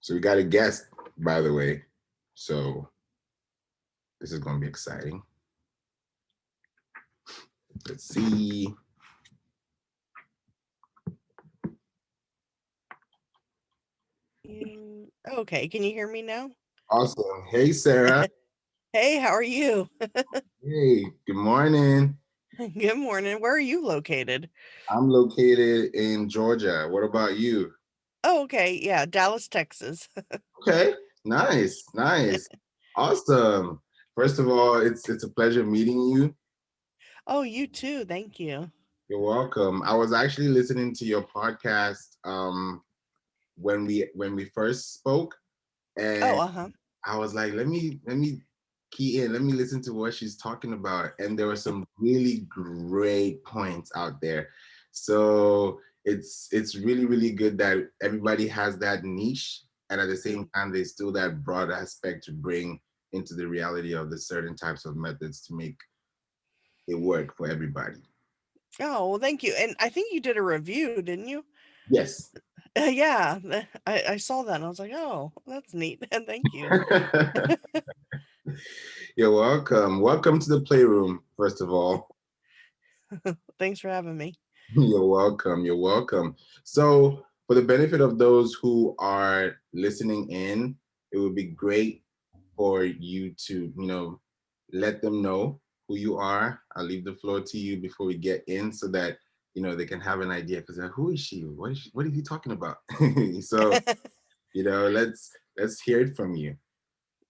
So we got a guest, by the way. So this is going to be exciting. Let's see. Okay, can you hear me now? Awesome. Hey, Sarah. Hey, how are you? Hey, good morning. Good morning. Where are you located? I'm located in Georgia. What about you? Oh, okay. Yeah, Dallas, Texas. Okay, nice, nice. Awesome. First of all, it's a pleasure meeting you. Oh, you too. Thank you. You're welcome. I was actually listening to your podcast when we first spoke, Oh, and uh-huh. I was like, let me key in, let me listen to what she's talking about. And there were some really great points out there. So it's really, really good that everybody has that niche, and at the same Mm. time there's still that broad aspect to bring into the reality of the certain types of methods to make it work for everybody. Oh, well, thank you. And I think you did a review, didn't you? Yes. Yeah, I saw that and I was like, oh, that's neat. And thank you. You're welcome. Welcome to the playroom, first of all. Thanks for having me. You're welcome. You're welcome. So, for the benefit of those who are listening in, it would be great for you to, let them know who you are. I'll leave the floor to you before we get in so that, they can have an idea because who is she? What is he talking about? So, let's hear it from you.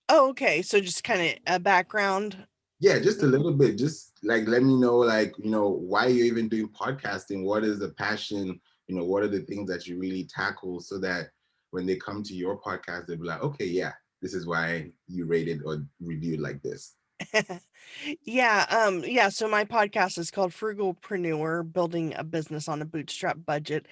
Oh, okay. So just kind of a background. Yeah, just a little bit. Just like let me know, like, why you're even doing podcasting. What is the passion? What are the things that you really tackle so that when they come to your podcast, they'll be like, okay, yeah, this is why you rated or reviewed like this. Yeah, so my podcast is called Frugalpreneur, Building a Business on a Bootstrap Budget.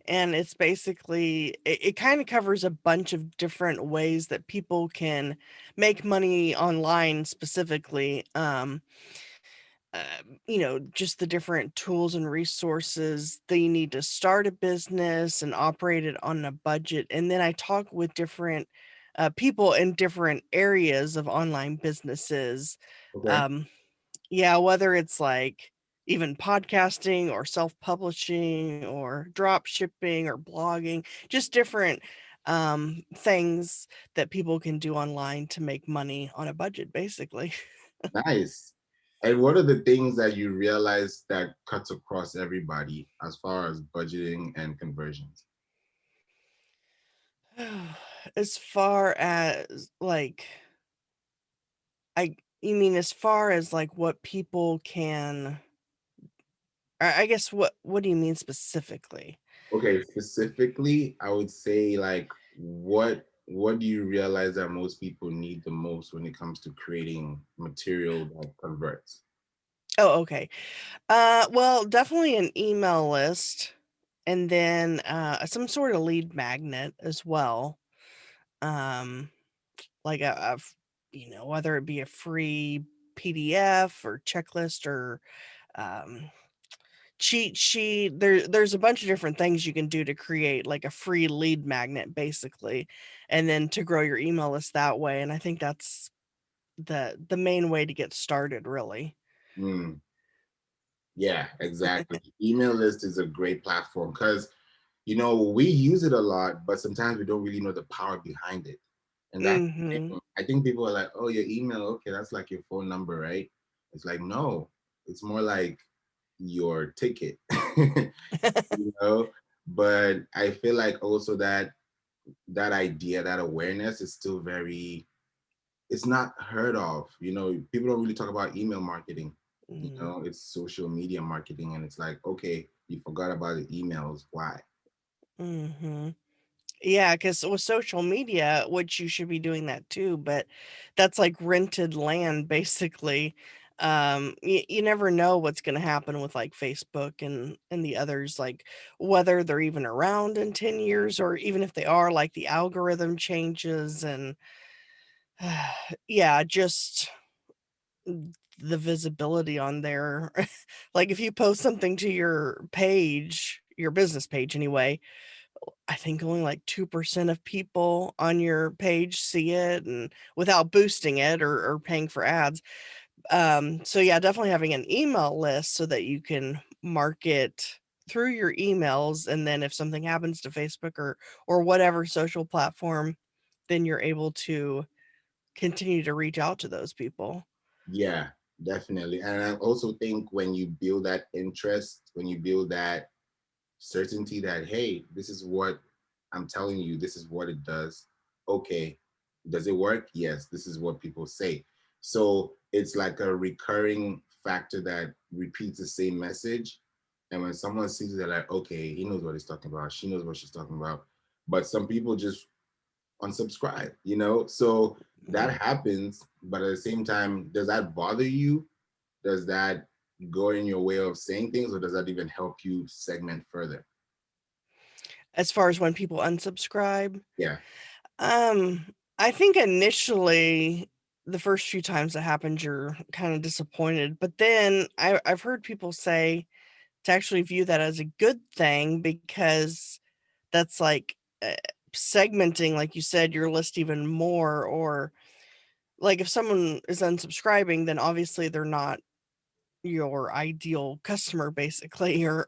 And it's basically it kind of covers a bunch of different ways that people can make money online specifically. Just the different tools and resources that you need to start a business and operate it on a budget. And then I talk with different people in different areas of online businesses. Okay. Um, yeah, whether it's like even podcasting or self-publishing or drop shipping or blogging, just different things that people can do online to make money on a budget, basically. Nice. And what are the things that you realize that cuts across everybody as far as budgeting and conversions? As far as like, you mean as far as like what people can, I guess what do you mean specifically? Okay, specifically, I would say like what do you realize that most people need the most when it comes to creating material that converts? Oh, okay. Well, definitely an email list and then some sort of lead magnet as well. Um, like whether it be a free PDF or checklist or um, cheat sheet. There's a bunch of different things you can do to create like a free lead magnet, basically, and then to grow your email list that way. And I think that's the main way to get started, really. Mm, yeah, exactly. Email list is a great platform because we use it a lot, but sometimes we don't really know the power behind it. And that's the Hmm. thing. I think people are like, oh, your email, okay, that's like your phone number, right? It's like, no, it's more like your ticket. you know but I feel like also that idea, that awareness is still very, it's not heard of. People don't really talk about email marketing. It's social media marketing, and it's like, okay, you forgot about the emails. Why? Hmm. Yeah, because with social media, which you should be doing that too, but that's like rented land, basically. You never know what's going to happen with like Facebook and the others, like whether they're even around in 10 years or even if they are, like the algorithm changes and yeah, just the visibility on there. Like if you post something to your page, your business page anyway, I think only like 2% of people on your page see it, and without boosting it or paying for ads. So yeah, definitely having an email list so that you can market through your emails, and then if something happens to Facebook or whatever social platform, then you're able to continue to reach out to those people. Yeah, definitely. And I also think when you build that interest, when you build that certainty that, hey, this is what I'm telling you, this is what it does. Okay, does it work? Yes, this is what people say. So it's like a recurring factor that repeats the same message. And when someone sees it, they're like, okay, he knows what he's talking about. She knows what she's talking about. But some people just unsubscribe, you know? So Mhm. that happens. But at the same time, does that bother you? Does that go in your way of saying things, or does that even help you segment further? As far as when people unsubscribe, Yeah. um, I think initially the first few times that happens, you're kind of disappointed, but then I've heard people say to actually view that as a good thing because that's like segmenting, like you said, your list even more. Or like if someone is unsubscribing, then obviously they're not your ideal customer, basically, or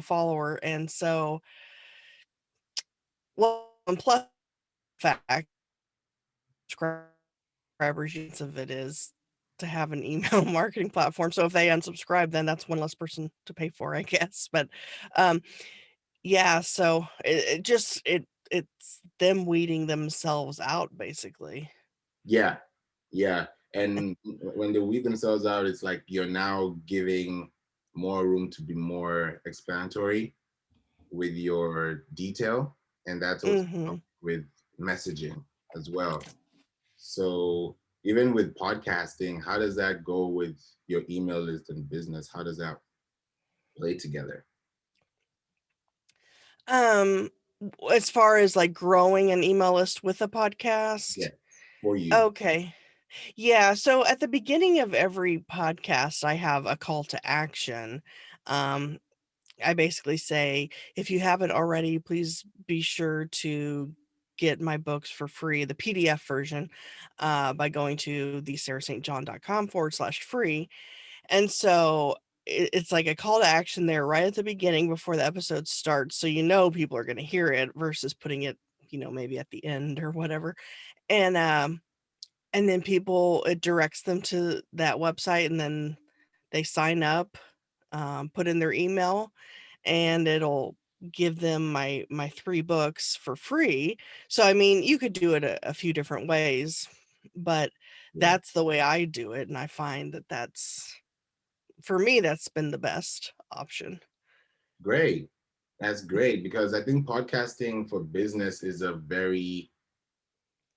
follower. And so, well, and plus the fact subscribers use of it is to have an email marketing platform. So if they unsubscribe, then that's one less person to pay for, I guess. But um yeah, so it's them weeding themselves out, basically. Yeah. Yeah. And when they weed themselves out, it's like you're now giving more room to be more explanatory with your detail. And that's also Mhm. with messaging as well. So even with podcasting, how does that go with your email list and business? How does that play together? Um, as far as, like, growing an email list with a podcast? Yes, for you. Okay. Yeah, so at the beginning of every podcast, I have a call to action. Um, I basically say, "If you haven't already, please be sure to get my books for free, the PDF version, by going to thesarahstjohn.com/free." And so it's like a call to action there right at the beginning before the episode starts, so people are gonna hear it versus putting it, maybe at the end or whatever. And then people it directs them to that website, and then they sign up, put in their email, and it'll give them my 3 books for free. So, I mean, you could do it a few different ways, but Yeah. that's the way I do it, and I find that that's for me, that's been the best option. Great. That's great because I think podcasting for business is a very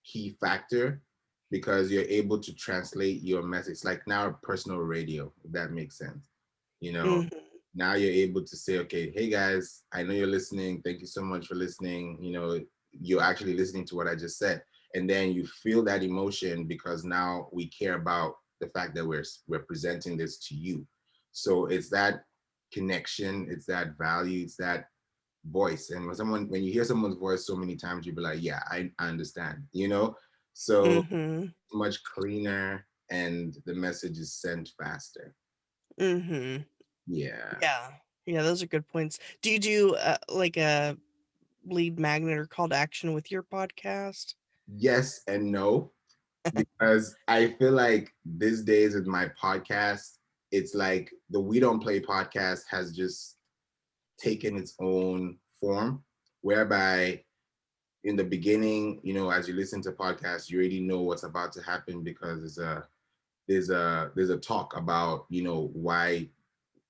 key factor because you're able to translate your message like now personal radio, if that makes sense. You know, Mhm, now you're able to say, okay, hey guys, I know you're listening. Thank you so much for listening. You know, you're actually listening to what I just said. And then you feel that emotion because now we care about the fact that we're presenting this to you. So it's that connection, it's that value, it's that voice. And when you hear someone's voice so many times, you'll be like, yeah, I understand, you know? So mhm, much cleaner and the message is sent faster. mhm. Yeah. Yeah. Yeah, those are good points. Do you do, like, a lead magnet or call to action with your podcast? Yes and no, because I feel like these days with my podcast, it's like the We Don't Play podcast has just taken its own form, whereby in the beginning, you know, as you listen to podcasts, you already know what's about to happen because there's a talk about, you know, why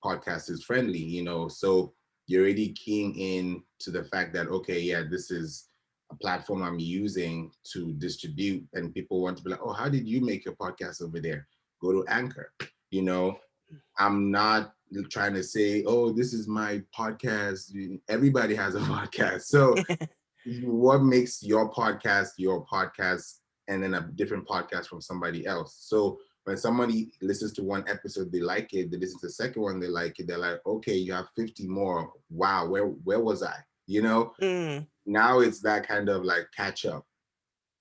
podcast is friendly, you know. So you're already keying in to the fact that, okay, yeah, this is a platform I'm using to distribute, and people want to be like, oh, how did you make your podcast over there? Go to Anchor. You know, I'm not trying to say, oh, this is my podcast. Everybody has a podcast. So what makes your podcast and then a different podcast from somebody else? So when somebody listens to one episode, they like it, they listen to the second one, they like it, they're like, okay, you have 50 more. Wow, where was I? you know. Mm. Now it's that kind of like catch up.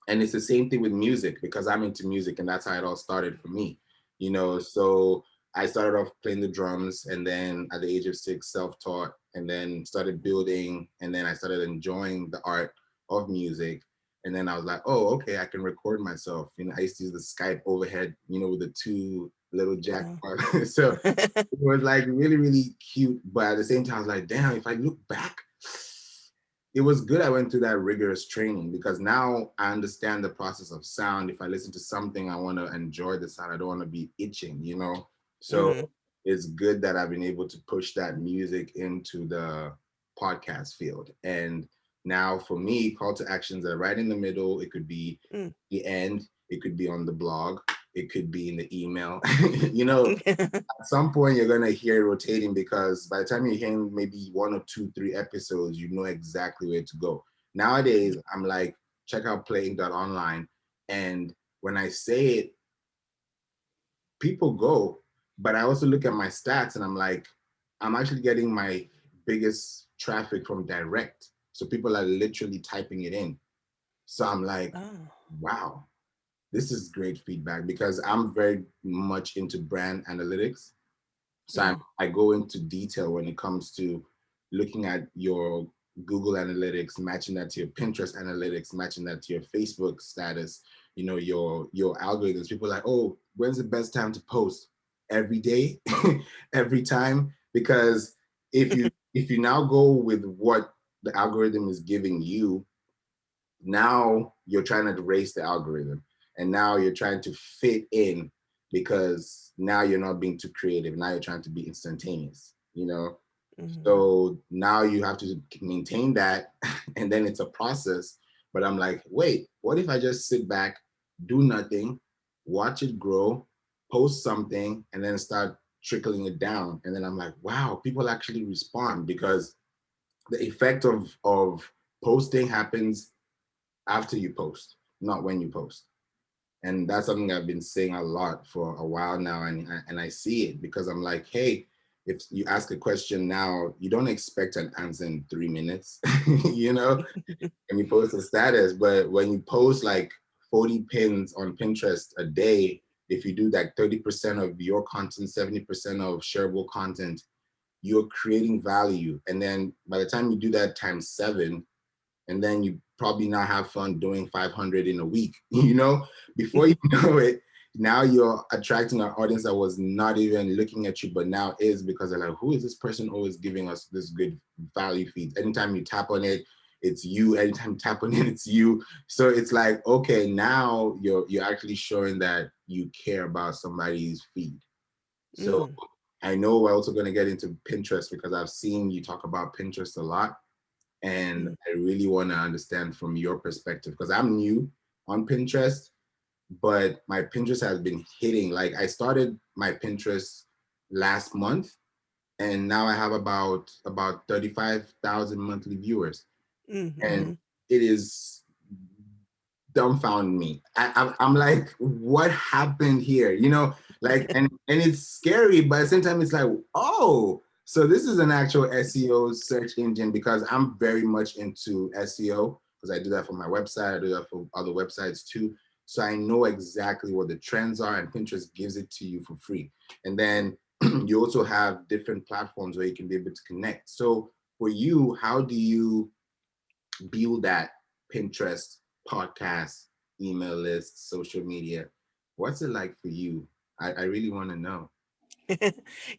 And it's the same thing with music because I'm into music and that's how it all started for me, you know. So I started off playing the drums, and then at the age of 6 self-taught, and then started building, and then I started enjoying the art of music. And then I was like, oh, okay, I can record myself. You know, I used to use the Skype overhead, you know, with the two little jack Wow. parts. So it was like really, really cute. But at the same time, I was like, damn, if I look back, it was good I went through that rigorous training, because now I understand the process of sound. If I listen to something, I want to enjoy the sound. I don't want to be itching, you know? So Mm. it's good that I've been able to push that music into the podcast field. And now for me, call to actions are right in the middle. It could be Mm. the end, it could be on the blog, it could be in the email. You know, at some point you're gonna hear it rotating, because by the time you're hearing maybe one or two, three episodes, you know exactly where to go. Nowadays, I'm like, check out playing.online. And when I say it, people go, but I also look at my stats and I'm like, I'm actually getting my biggest traffic from direct. So people are literally typing it in. So I'm like, Oh. wow, this is great feedback, because I'm very much into brand analytics. So Mm. I go into detail when it comes to looking at your Google Analytics, matching that to your Pinterest Analytics, matching that to your Facebook status, you know, your algorithms. People are like, oh, when's the best time to post? Every day, every time. Because if you now go with what the algorithm is giving you, now you're trying to race the algorithm, and now you're trying to fit in, because now you're not being too creative. Now you're trying to be instantaneous, you know. Mm. So now you have to maintain that and then it's a process. But I'm like, wait, what if I just sit back, do nothing, watch it grow, post something, and then start trickling it down? And then I'm like, wow, people actually respond, because the effect of posting happens after you post, not when you post. And that's something I've been saying a lot for a while now, and I see it, because I'm like, hey, if you ask a question now, you don't expect an answer in 3 minutes, you know, and you post a status. But when you post like 40 pins on Pinterest a day, if you do like 30% of your content, 70% of shareable content, you're creating value. And then by the time you do that times 7, and then you probably now have fun doing 500 in a week, you know, before you know it, now you're attracting an audience that was not even looking at you, but now is, because they're like, who is this person always giving us this good value feed? Anytime you tap on it, it's you. Anytime you tap on it, it's you. So it's like, okay, now you're actually showing that you care about somebody's feed. So Mm. I know we're also going to get into Pinterest, because I've seen you talk about Pinterest a lot, and Mm. I really want to understand from your perspective, because I'm new on Pinterest, but my Pinterest has been hitting. Like, I started my Pinterest last month, and now I have about 35,000 monthly viewers, and Mm. it is dumbfound me. I'm like, what happened here? You know, like, and it's scary, but at the same time, it's like, oh, so this is an actual SEO search engine, because I'm very much into SEO, because I do that for my website, I do that for other websites too. So I know exactly what the trends are, and Pinterest gives it to you for free. And then you also have different platforms where you can be able to connect. So for you, how do you build that Pinterest, podcast, email list, social media? What's it like for you? I really want to know.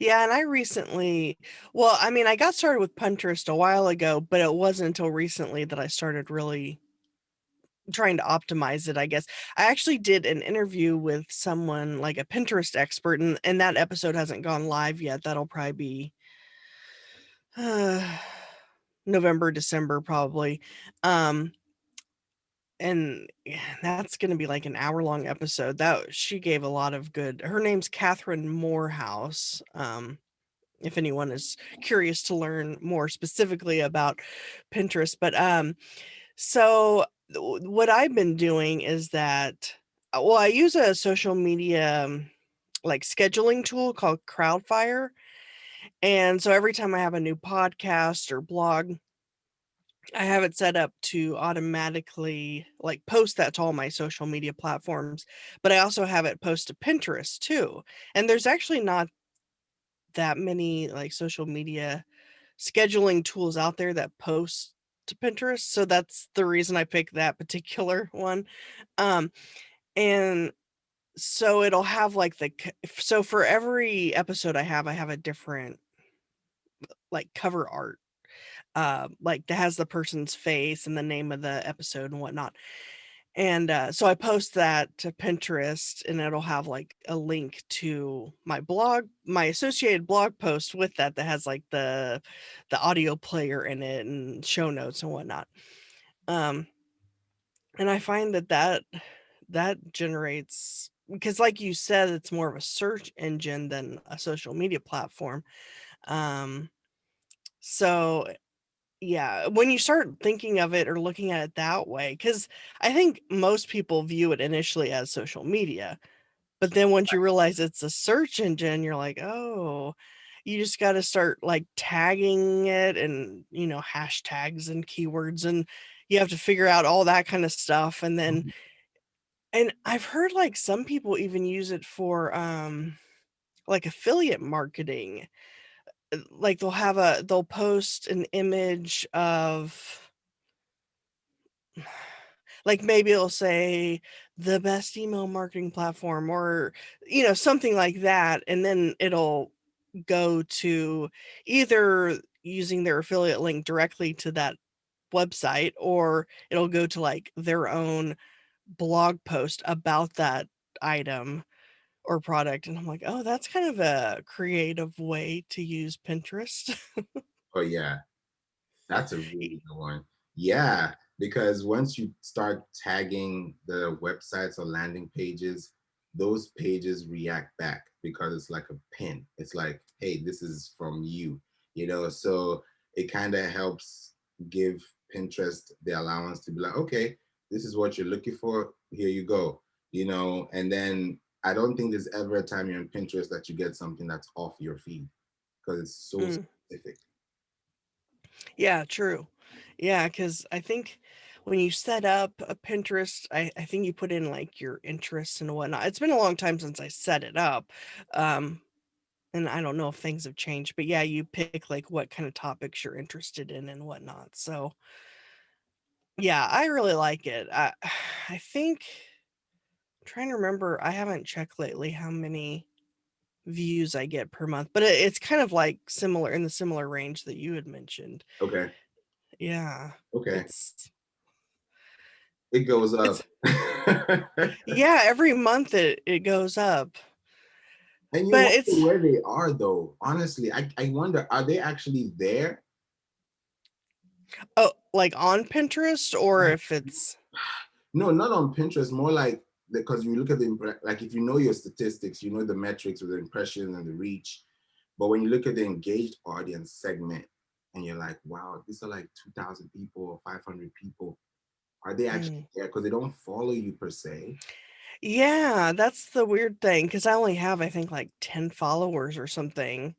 Yeah, and I recently, well, I mean, I got started with Pinterest a while ago, but it wasn't until recently that I started really trying to optimize it, I guess. I actually did an interview with someone like a Pinterest expert, and that episode hasn't gone live yet. That'll probably be uh, November, December, probably. Um, and yeah, that's going to be like an hour-long episode. That she gave a lot of good. Her name's Catherine Morehouse. If anyone is curious to learn more specifically about Pinterest, but so what I've been doing is that, well, I use a social media like scheduling tool called Crowdfire, and so every time I have a new podcast or blog I have it set up to automatically like post that to all my social media platforms, but I also have it post to Pinterest too. And there's actually not that many like social media scheduling tools out there that post to Pinterest, so that's the reason I picked that particular one. Um, and so it'll have like so for every episode I have a different like cover art, like that has the person's face and the name of the episode and whatnot. And so I post that to Pinterest, and it'll have like a link to my blog, my associated blog post with that that has like the audio player in it and show notes and whatnot. Um, and I find that that generates, because like you said, it's more of a search engine than a social media platform. Um, so yeah, when you start thinking of it or looking at it that way, because I think most people view it initially as social media, but then once you realize it's a search engine, you're like, oh, you just got to start like tagging it and, hashtags and keywords, and you have to figure out all that kind of stuff. And then, Mhm. and I've heard like some people even use it for like affiliate marketing. Like they'll post an image of, like, maybe it'll say the best email marketing platform, or something like that, and then it'll go to either using their affiliate link directly to that website, or it'll go to like their own blog post about that item or product. And I'm like, oh, that's kind of a creative way to use Pinterest. Oh yeah, that's a really good one. Yeah, because once you start tagging the websites or landing pages, those pages react back because it's like a pin. It's like, hey, this is from you, so it kind of helps give Pinterest the allowance to be like, okay, this is what you're looking for. Here you go, and then I don't think there's ever a time you're in Pinterest that you get something that's off your feed because it's so Mm. specific. Yeah, true. Yeah, because I think when you set up a Pinterest, I think you put in like your interests and whatnot. It's been a long time since I set it up. Um, and I don't know if things have changed, but yeah, you pick like what kind of topics you're interested in and whatnot. So yeah, I really like it. I think I'm trying to remember, I haven't checked lately how many views I get per month, but it's kind of like similar in the similar range that you had mentioned. Okay. Yeah. Okay. It's It goes up. it's Yeah, every month it goes up. And you But wonder it's where they are though. Honestly, I wonder, are they actually there? oh, like on Pinterest, or Like, if it's no, not on Pinterest, more like because you look at like if you know your statistics, you know the metrics with the impression and the reach. But when you look at the engaged audience segment and you're like, wow, these are like 2,000 people or 500 people. Are they actually mm. there? Because they don't follow you per se. Yeah, that's the weird thing, because I only have, I think, like 10 followers or something.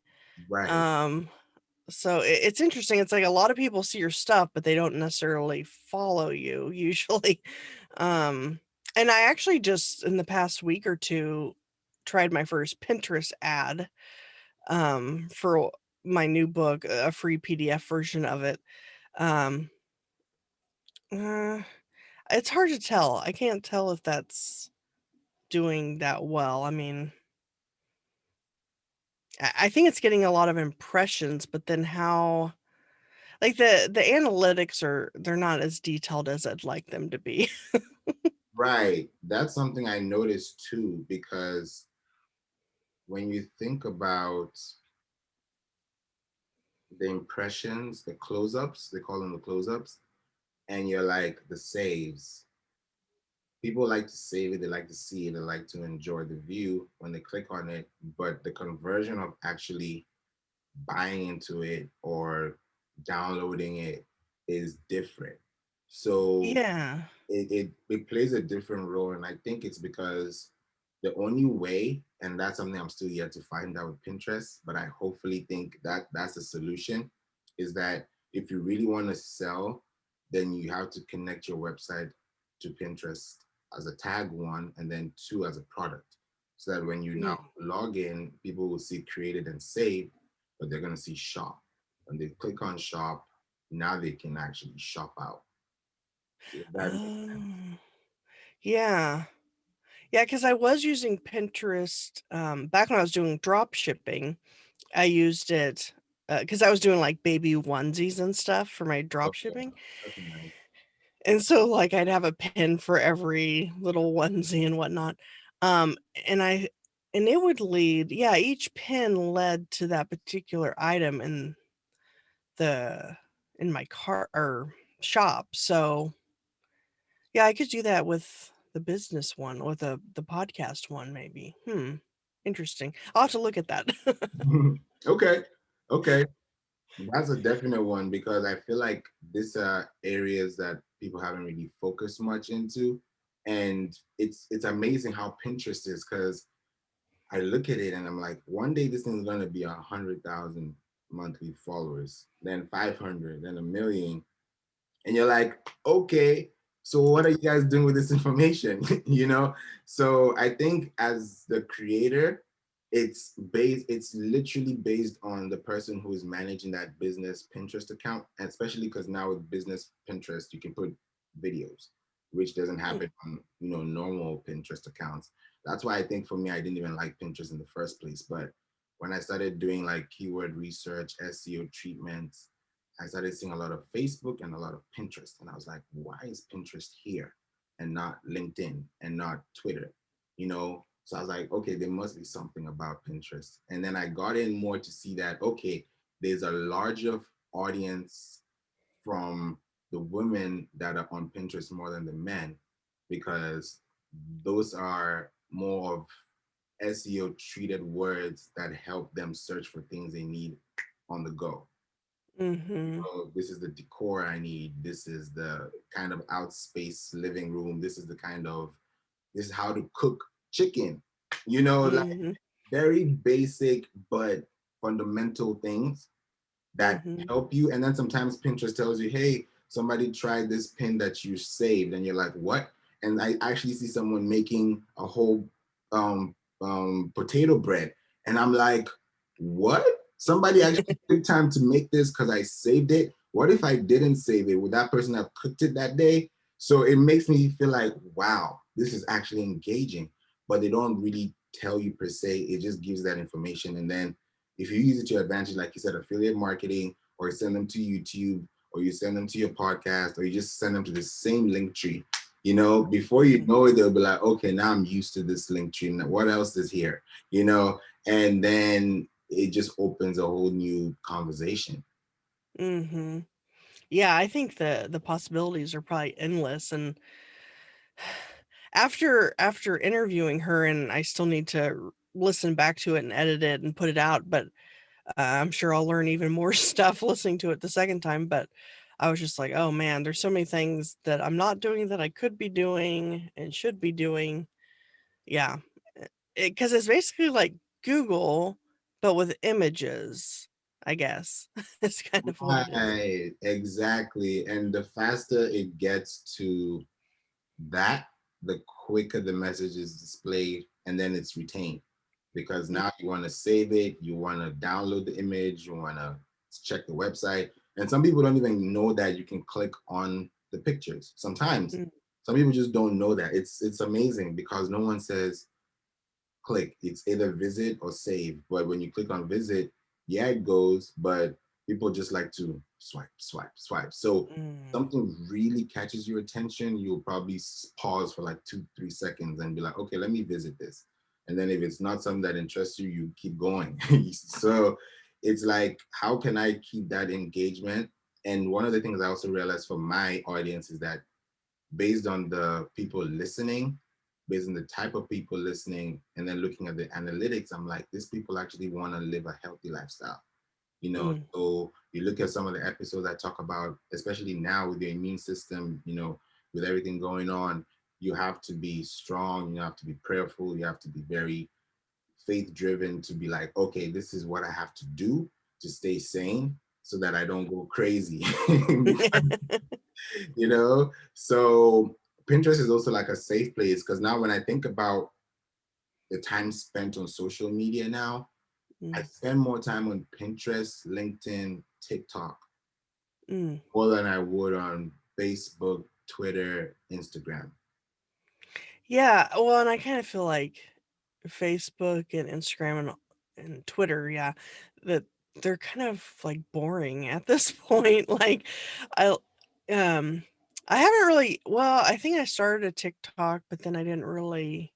Right. Um, so it's interesting. It's like a lot of people see your stuff, but they don't necessarily follow you usually. Um, and I actually just in the past week or two tried my first Pinterest ad for my new book, a free PDF version of it. Um, uh, it's hard to tell. I can't tell if that's doing that well. I mean, I think it's getting a lot of impressions, but then how, like, the analytics they're not as detailed as I'd like them to be. Right. That's something I noticed too, because when you think about the impressions, the close-ups, they call them the close-ups, and you're like the saves. People like to save it, they like to see it, they like to enjoy the view when they click on it, but the conversion of actually buying into it or downloading it is different. So Yeah. it plays a different role. And I think it's because the only way, and that's something I'm still yet to find out with Pinterest, but I hopefully think that that's the solution, is that if you really want to sell, then you have to connect your website to Pinterest as a tag one, and then two as a product. So that when you now Mm. log in, people will see created and saved, but they're going to see shop. When they click on shop, now they can actually shop out. If that makes sense. Oh, yeah. Yeah, because I was using Pinterest back when I was doing drop shipping. I used it because I was doing like baby onesies and stuff for my drop Okay, shipping. that's nice. And so, like, I'd have a pin for every little onesie and whatnot. Um, and I, and it would lead, yeah, each pin led to that particular item the, in my car or shop. So, yeah, I could do that with the business one or the podcast one, maybe. Interesting. I'll have to look at that. Okay, okay. That's a definite one because I feel like these are areas that people haven't really focused much into. And it's amazing how Pinterest is because I look at it and I'm like, one day this thing's gonna be 100,000 monthly followers, then 500, then a million, and you're like, okay, so what are you guys doing with this information? So I think as the creator, it's literally based on the person who is managing that business Pinterest account, and especially because now with business Pinterest you can put videos, which doesn't Hmm, happen on normal Pinterest accounts. That's why I think for me I didn't even like Pinterest in the first place. But when I started doing like keyword research, SEO treatments, I started seeing a lot of Facebook and a lot of Pinterest. And I was like, why is Pinterest here and not LinkedIn and not Twitter? So I was like, okay, there must be something about Pinterest. And then I got in more to see that, okay, there's a larger audience from the women that are on Pinterest more than the men, because those are more of SEO treated words that help them search for things they need on the go. mm-hmm. This is the decor I need. This is the kind of outspace living room. This is how to cook chicken. Like Mm-hmm. very basic but fundamental things that Mm-hmm. help you. And then sometimes Pinterest tells you, hey, somebody tried this pin that you saved, and you're like, what? And I actually see someone making a whole potato bread, and I'm like, what? Somebody actually took time to make this because I saved it. What if I didn't save it? Would that person have cooked it that day? So it makes me feel like, wow, this is actually engaging. But they don't really tell you per se. It just gives that information. And then if you use it to your advantage, like you said, affiliate marketing, or send them to YouTube, or you send them to your podcast, or you just send them to the same link tree, before you know it, they'll be like, okay, now I'm used to this link tree. Now, what else is here? And then it just opens a whole new conversation. Mm-hmm. Yeah, I think the possibilities are probably endless. And after interviewing her, and I still need to listen back to it and edit it and put it out, but I'm sure I'll learn even more stuff listening to it the second time. But I was just like, oh man, there's so many things that I'm not doing that I could be doing and should be doing. Yeah, because it's basically like Google, but with images, I guess. It's kind of what it is. Right, exactly. And the faster it gets to that, the quicker the message is displayed and then it's retained. Because Mm, now you want to save it, you want to download the image, you want to check the website. And some people don't even know that you can click on the pictures. Sometimes mm, some people just don't know that. It's amazing because no one says click. It's either visit or save. But when you click on visit, yeah, it goes, but people just like to swipe, swipe, swipe. So mm, something really catches your attention, you'll probably pause for like 2, 3 seconds and be like, okay, let me visit this. And then if it's not something that interests you, you keep going. So it's like, how can I keep that engagement? And one of the things I also realized for my audience is that based on the people listening, based on the type of people listening, and then looking at the analytics, I'm like, these people actually want to live a healthy lifestyle. mm, So you look at some of the episodes I talk about, especially now with the immune system, with everything going on, you have to be strong, you have to be prayerful, you have to be very faith driven to be like, okay, this is what I have to do to stay sane. so that I don't go crazy. You know? So Pinterest is also like a safe place because now when I think about the time spent on social media now, I Mm, spend more time on Pinterest, LinkedIn, TikTok mm. more than I would on Facebook, Twitter, Instagram. Yeah, well, and I kind of feel like Facebook and Instagram and Twitter, yeah, that they're kind of like boring at this point. Like, I um I haven't really, well, I think I started a TikTok, but then I didn't really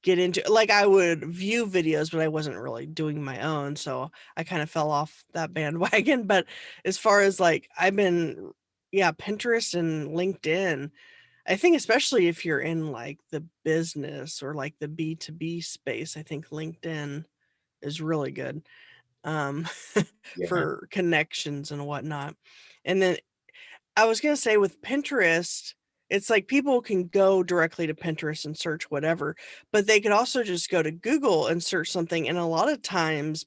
get into, like, I would view videos, but I wasn't really doing my own, so I kind of fell off that bandwagon. But as far as like I've been, yeah, Pinterest and LinkedIn, I think especially if you're in like the business or like the B2B space, I think LinkedIn is really good, um, Yeah. for connections and whatnot. And then I was gonna say with Pinterest, it's like people can go directly to Pinterest and search whatever, but they could also just go to Google and search something, and a lot of times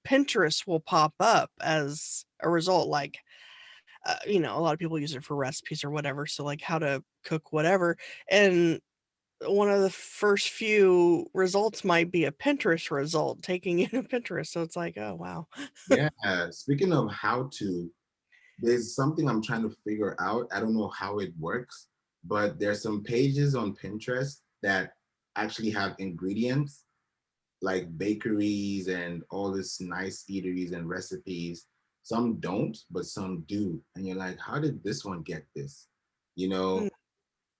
Pinterest will pop up as a result, like, a lot of people use it for recipes or whatever, so, like, how to cook whatever, and one of the first few results might be a Pinterest result taking you to Pinterest, so it's like, "Oh, wow." Yeah. Speaking of how to, there's something I'm trying to figure out. I don't know how it works, but there's some pages on Pinterest that actually have ingredients like bakeries and all this nice eateries and recipes. Some don't, but some do. And you're like, how did this one get this? You Mm, know,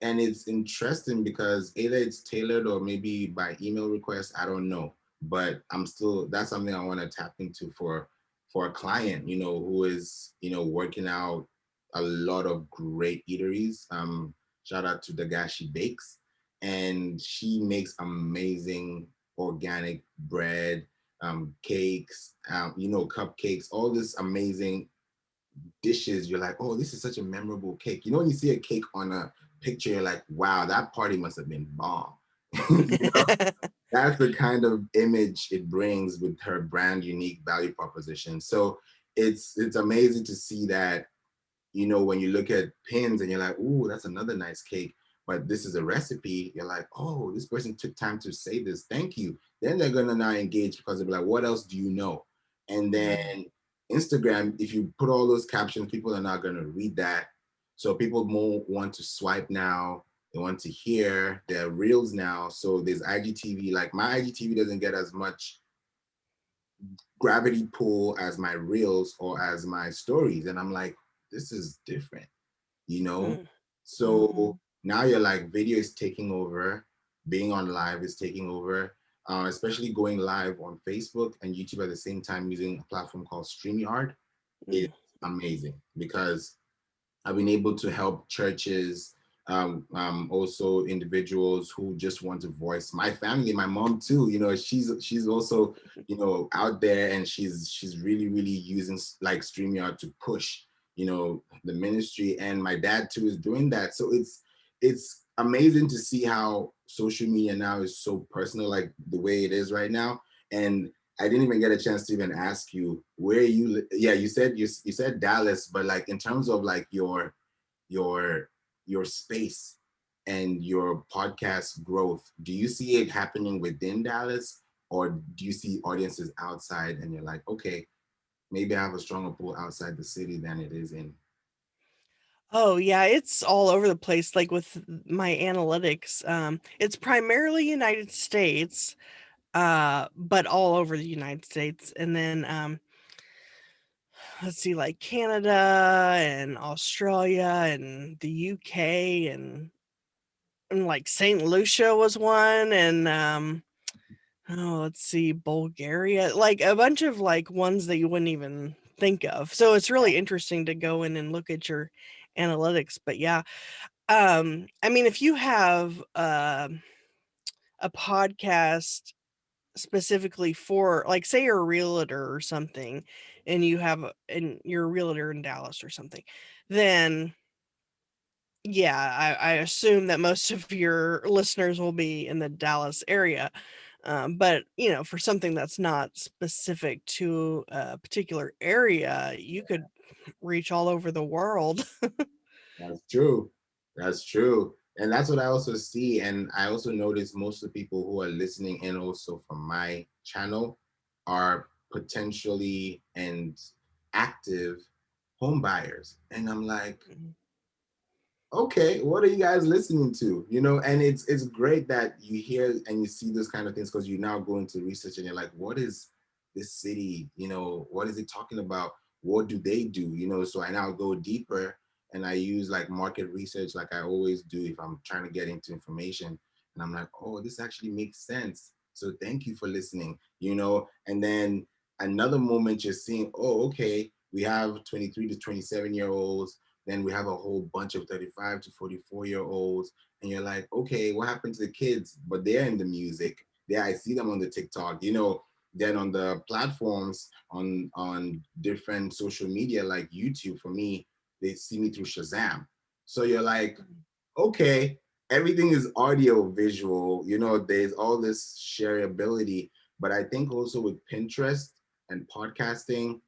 and it's interesting because either it's tailored or maybe by email request, I don't know, but I'm still, that's something I want to tap into for a client, who is working out a lot of great eateries. Shout out to the guy, she bakes, and she makes amazing organic bread, cakes, cupcakes, all this amazing dishes. You're like, oh, this is such a memorable cake. When you see a cake on a picture, you're like, wow, that party must have been bomb. That's the kind of image it brings with her brand unique value proposition. So it's amazing to see that, when you look at pins and you're like, ooh, that's another nice cake, but this is a recipe, you're like, oh, this person took time to say this. Thank you. Then they're gonna now engage because they'll be like, what else do you know? And then mm, Instagram, if you put all those captions, people are not gonna read that. So people more want to swipe now. They want to hear their reels now. So there's IGTV. Like my IGTV doesn't get as much gravity pull as my reels or as my stories. And I'm like, this is different, you know? mm, So mhm, now you're like, video is taking over, being on live is taking over, especially going live on Facebook and YouTube at the same time using a platform called StreamYard. It's mm. amazing because I've been able to help churches, also individuals who just want to voice. My family, my mom too. She's also out there, and she's really really using like Streamyard to push the ministry. And my dad too is doing that. So it's amazing to see how social media now is so personal, like the way it is right now. And I didn't even get a chance to even ask you where yeah, you said Dallas, but like in terms of like your your space and your podcast growth, do you see it happening within Dallas, or do you see audiences outside and you're like, okay, maybe I have a stronger pull outside the city than it is in? Oh, yeah, it's all over the place, like, with my analytics, it's primarily United States, but all over the United States, and then, let's see, like, Canada and Australia and the UK and, like, Saint Lucia was one, and, oh, let's see, Bulgaria, like, a bunch of, like, ones that you wouldn't even think of, so it's really interesting to go in and look at your analytics, but yeah. I mean, if you have, a podcast specifically for, like, say you're a realtor or something, and and you're a realtor in Dallas or something, then yeah, I assume that most of your listeners will be in the Dallas area. But for something that's not specific to a particular area, you could reach all over the world. That's true. That's true. And that's what I also see. And I also notice most of the people who are listening in also from my channel are potentially and active home buyers. And I'm like, Mhm. okay, what are you guys listening to? And it's great that you hear and you see those kind of things because you now go into research and you're like, what is this city? What is it talking about? What do they do? So I now go deeper and I use like market research like I always do if I'm trying to get into information. And I'm like, oh, this actually makes sense. So thank you for listening. And then another moment you're seeing, oh, okay, we have 23 to 27-year-olds, then we have a whole bunch of 35 to 44-year-olds. And you're like, okay, what happened to the kids? But they're in the music. There, I see them on the TikTok. Then on the platforms on different social media like YouTube, for me, they see me through Shazam. So you're like, okay, everything is audio visual. There's all this shareability. But I think also with Pinterest and podcasting,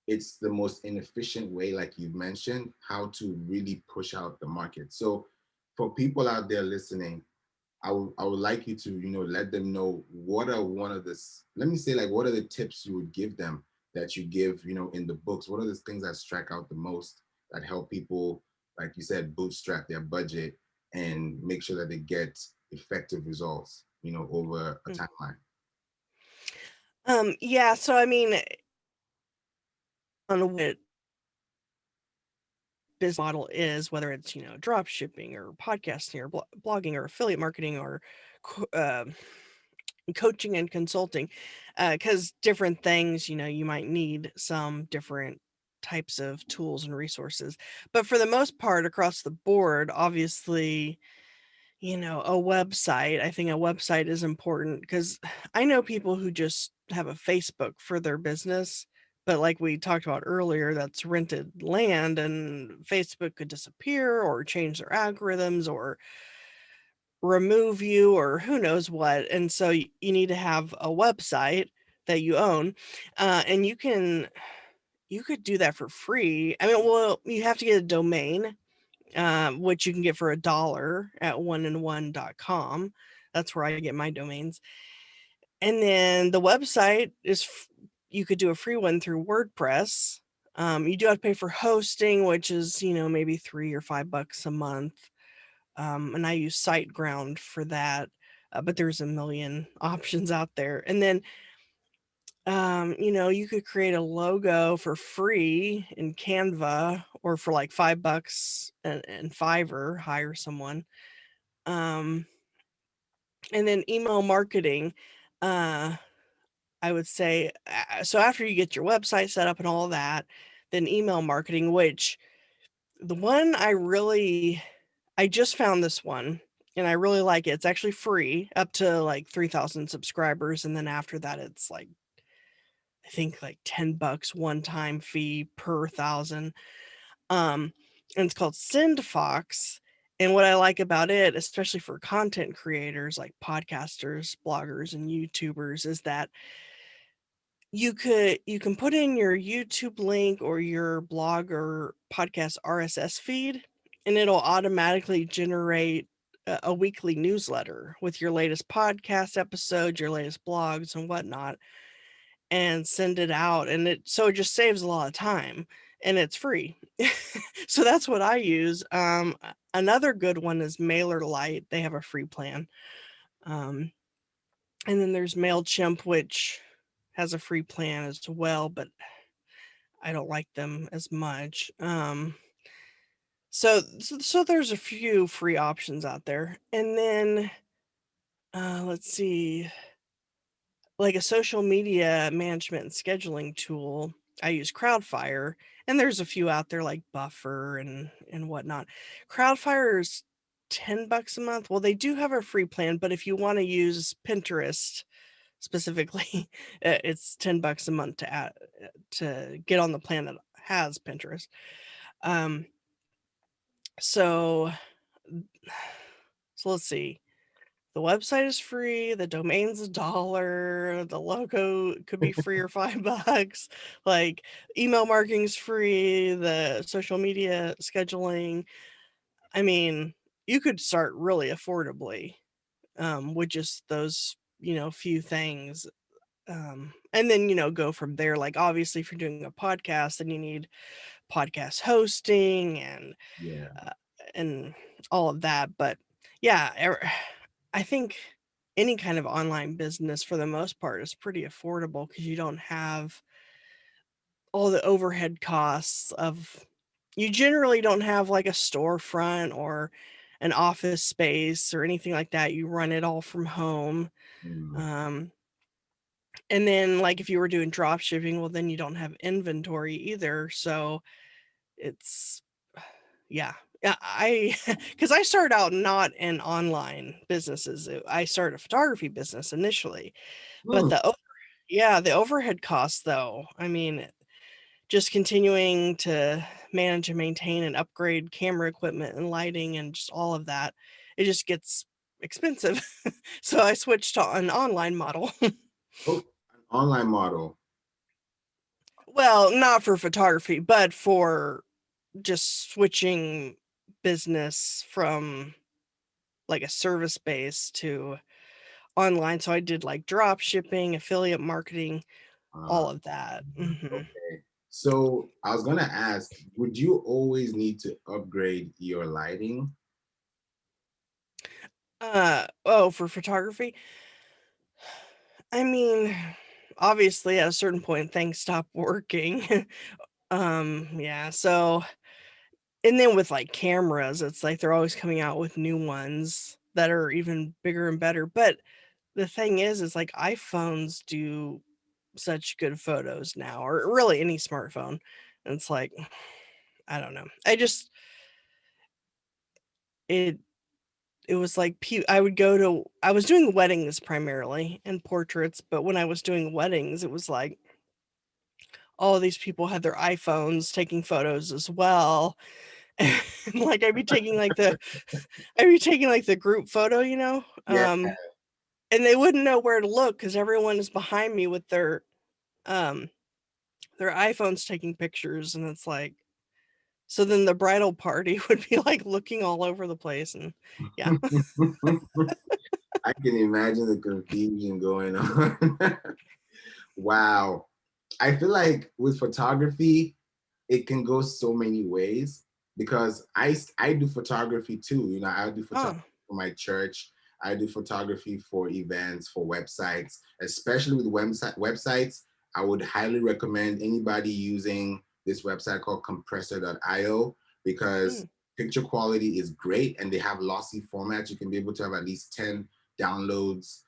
it's the most inefficient way, like you've mentioned, how to really push out the market. So for people out there listening, I would like you to, let them know what are one of this, let me say, like, what are the tips you would give them that you give, in the books? What are the things that strike out the most that help people, like you said, bootstrap their budget and make sure that they get effective results, over a Mm. timeline? Yeah, so I mean, on what business model is, whether it's drop shipping or podcasting or blogging or affiliate marketing or co- uh, coaching and consulting, because different things, you might need some different types of tools and resources. But for the most part, across the board, obviously, a website. I think a website is important because I know people who just have a Facebook for their business, but like we talked about earlier, that's rented land and Facebook could disappear or change their algorithms or remove you or who knows what. And so you need to have a website that you own, and you could do that for free. I mean, well, you have to get a domain, which you can get for $1 at oneandone.com. That's where I get my domains. And then the website you could do a free one through WordPress. You do have to pay for hosting, which is, maybe $3 or $5 a month. And I use SiteGround for that. But there's a million options out there. And then, you could create a logo for free in Canva or for like $5 and Fiverr, hire someone. Um, and then email marketing, uh, I would say, so after you get your website set up and all that, then email marketing, which the one I just found this one and I really like it. It's actually free up to like 3,000 subscribers. And then after that, it's like, I think like $10 one time fee per thousand. Um, and it's called SendFox. And what I like about it, especially for content creators like podcasters, bloggers, and YouTubers, is that you can put in your YouTube link or your blog or podcast RSS feed, and it'll automatically generate a weekly newsletter with your latest podcast episode, your latest blogs, and whatnot, and send it out. And it just saves a lot of time, and it's free. So that's what I use. Another good one is MailerLite. They have a free plan. Um, and then there's MailChimp, which has a free plan as well, but I don't like them as much. So there's a few free options out there. And then let's see, like a social media management and scheduling tool. I use Crowdfire, and there's a few out there like Buffer and whatnot. Crowdfire is $10 a month. Well, they do have a free plan, but if you want to use Pinterest specifically, it's $10 a month to get on the plan that has Pinterest. Um, so so let's see. the website is free, the domain's $1, the logo could be free or $5. Like email marketing's free, the social media scheduling. I mean, you could start really affordably with just those, few things. And then, go from there. Like obviously if you're doing a podcast, then you need podcast hosting Yeah. uh, and all of that. But yeah, I think any kind of online business for the most part is pretty affordable because you don't have all the overhead costs of you generally don't have like a storefront or an office space or anything like that. You run it all from home. Mm. Um, and then like if you were doing drop shipping, well then you don't have inventory either. So it's yeah. Yeah, I because I started out not in online businesses. I started a photography business initially, but Mm. the overhead costs though. I mean, just continuing to manage and maintain and upgrade camera equipment and lighting and just all of that, it just gets expensive. So I switched to an online model. Oh, an online model. Well, not for photography, but for just switching business from like a service base to online. So I did like drop shipping, affiliate marketing, Uh, all of that. okay. So I was gonna ask, would you always need to upgrade your lighting? Oh, for photography, I mean, obviously at a certain point things stop working. Yeah, so and then with like cameras, it's like they're always coming out with new ones that are even bigger and better. But the thing is like iPhones do such good photos now, or really any smartphone. And it's like, I don't know. It it was like I was doing weddings primarily and portraits, but when I was doing weddings, it was like all these people had their iPhones taking photos as well. And like I'd be taking like the group photo, Yeah. and they wouldn't know where to look because everyone is behind me with um their iPhones taking pictures, and it's like so then the bridal party would be like looking all over the place, and yeah. I can imagine the confusion going on. Wow. I feel like with photography, it can go so many ways because I do photography too. I do Oh, photography for my church. I do photography for events, for websites, especially with websites. I would highly recommend anybody using this website called compressor.io because mm, picture quality is great and they have lossy formats. You can be able to have at least 10 downloads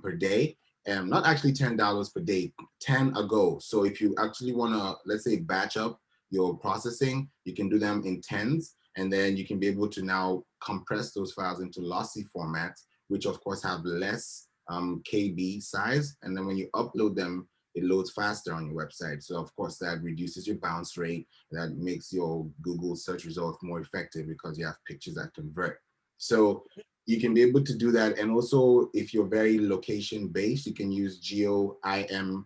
per day. And not actually $10 per day, 10 a go. So if you actually want to, let's say, batch up your processing, you can do them in tens, and then you can be able to now compress those files into lossy formats, which of course have less KB size. And then when you upload them, it loads faster on your website. So of course that reduces your bounce rate. That makes your Google search results more effective because you have pictures that convert. So you can be able to do that. And also, if you're very location based, you can use geoimgr.com,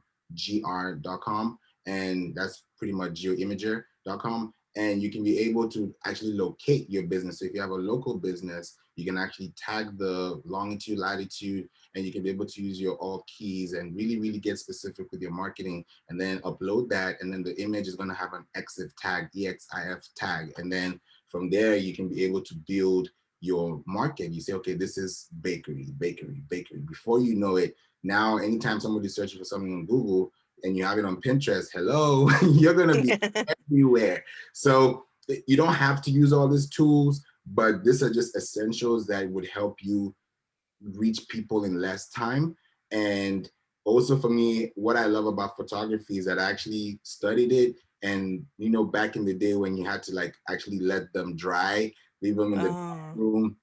and that's pretty much geoimager.com. And you can be able to actually locate your business. So if you have a local business, you can actually tag the longitude, latitude, and you can be able to use your alt keys and really, really get specific with your marketing and then upload that. And then the image is going to have an EXIF tag, EXIF tag. And then from there, you can be able to build your market. You say, okay, this is bakery, bakery, bakery. Before you know it, now anytime somebody's searching for something on Google and you have it on Pinterest, hello, you're gonna be mm. everywhere. So you don't have to use all these tools, but these are just essentials that would help you reach people in less time. And also for me, what I love about photography is that I actually studied it. And back in the day when you had to like actually let them dry, leave them in the Oh. room,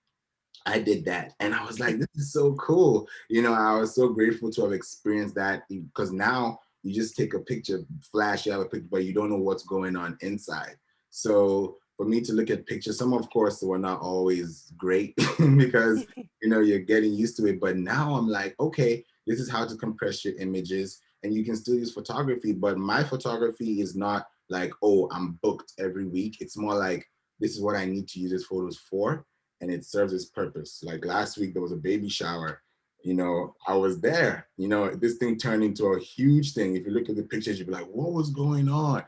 I did that. And I was like, this is so cool. I was so grateful to have experienced that because now you just take a picture, flash out a picture, but you don't know what's going on inside. So for me to look at pictures, some of course were not always great because you're getting used to it. But now I'm like, okay, this is how to compress your images, and you can still use photography. But my photography is not like, oh, I'm booked every week. It's more like, this is what I need to use these photos for, and it serves its purpose. Like last week, there was a baby shower. I was there. This thing turned into a huge thing. If you look at the pictures, you'd be like, what was going on?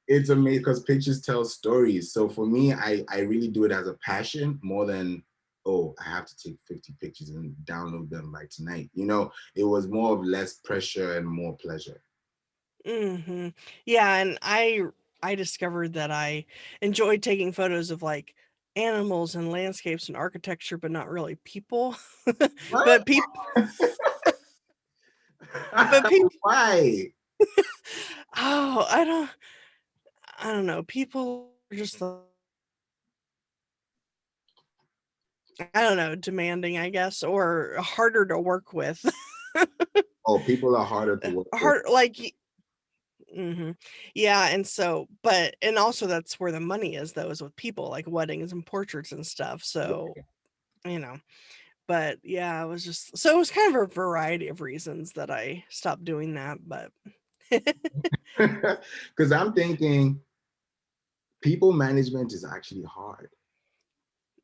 It's amazing because pictures tell stories. So for me, I really do it as a passion more than, oh, I have to take 50 pictures and download them by tonight. It was more of less pressure and more pleasure. Hmm. Yeah, and I discovered that I enjoyed taking photos of like animals and landscapes and architecture, but not really people. What? but people, but people. Why? Oh, I don't know. People are just I don't know, demanding, I guess, or harder to work with. Oh, people are harder to work with. Hard, like, hmm, yeah, and so, and also that's where the money is, though, is with people like weddings and portraits and stuff. So, you know, but yeah, it was just so it was kind of a variety of reasons that I stopped doing that. But Because I'm thinking people management is actually hard.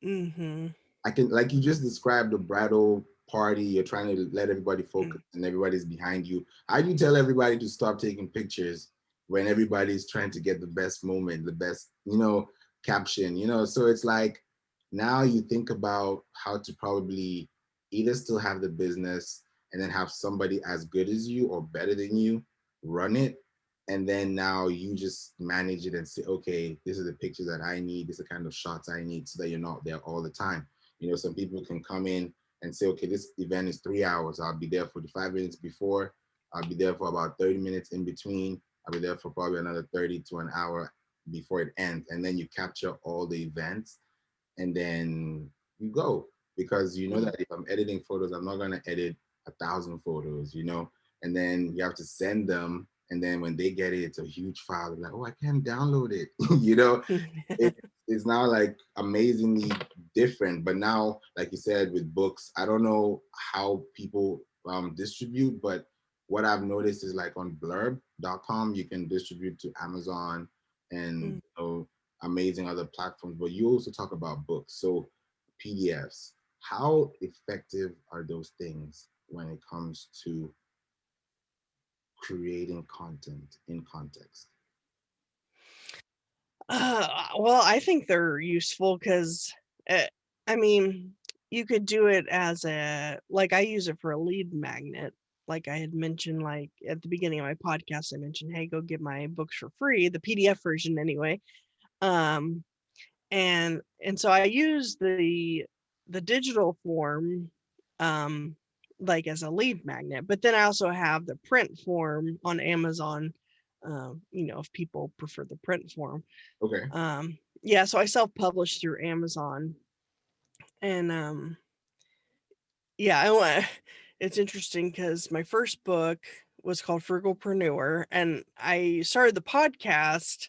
hmm. I can, like you just described, the bridal party, you're trying to let everybody focus and everybody's behind you. How do you tell everybody to stop taking pictures when everybody's trying to get the best moment, the best, caption, So it's like now you think about how to probably either still have the business and then have somebody as good as you or better than you run it. And then now you just manage it and say, okay, this is the picture that I need. This is the kind of shots I need so that you're not there all the time. Some people can come in and say, okay, this event is 3 hours. I'll be there 45 minutes before. I'll be there for about 30 minutes in between. I'll be there for probably another 30 to an hour before it ends. And then you capture all the events and then you go. Because you know Mm. that if I'm editing photos, I'm not going to edit 1,000 photos. And then you have to send them. And then when they get it, it's a huge file. They're like, oh, I can't download it. it, it's now like amazingly different. But now, like you said, with books, I don't know how people distribute, but what I've noticed is like on blurb.com, you can distribute to Amazon and amazing other platforms. But you also talk about books. So PDFs, how effective are those things when it comes to creating content in context? Well, I think they're useful because, I mean, you could do it as I use it for a lead magnet. Like I had mentioned, like at the beginning of my podcast, I mentioned, hey, go get my books for free, the PDF version anyway. Um, and so I use the digital form, um, like as a lead magnet, but then I also have the print form on Amazon. If people prefer the print form. Okay. Yeah, so I self-published through Amazon, and yeah, it's interesting because my first book was called Frugalpreneur, and I started the podcast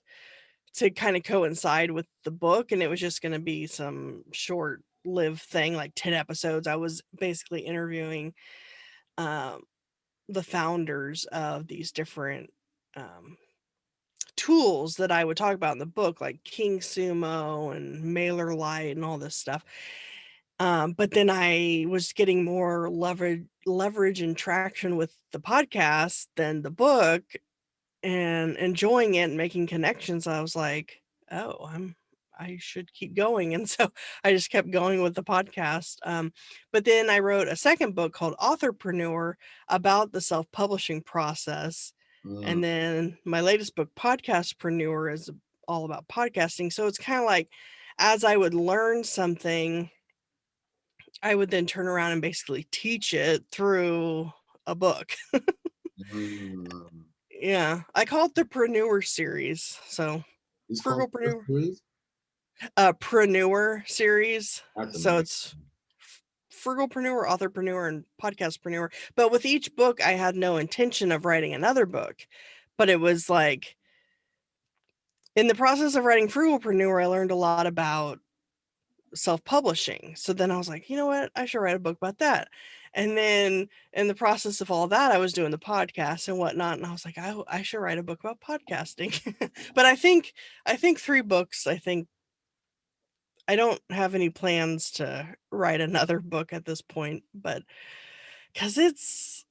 to kind of coincide with the book, and it was just going to be some short-lived thing, like 10 episodes. I was basically interviewing um, the founders of these different um, tools that I would talk about in the book, like King Sumo and MailerLite and all this stuff. But then I was getting more leverage and traction with the podcast than the book, and enjoying it and making connections. I was like, oh, I should keep going. And so I just kept going with the podcast. But then I wrote a second book called Authorpreneur about the self-publishing process. Mm, And then my latest book, Podcastpreneur, is all about podcasting. So it's kind of like as I would learn something, I would then turn around and basically teach it through a book. mm. Yeah, I call it the Preneur series. So It's called what Frugalpreneur, series? Preneur series. That's So amazing. it's Frugalpreneur, Authorpreneur, and Podcastpreneur. But with each book, I had no intention of writing another book, but it was like In the process of writing Frugalpreneur, I learned a lot about self-publishing. So then I was like, you know what? I should write a book about that. And then in the process of all that, I was doing the podcast and whatnot. And I was like, I should write a book about podcasting. But I think 3 books. I think I don't have any plans to write another book at this point, but because it's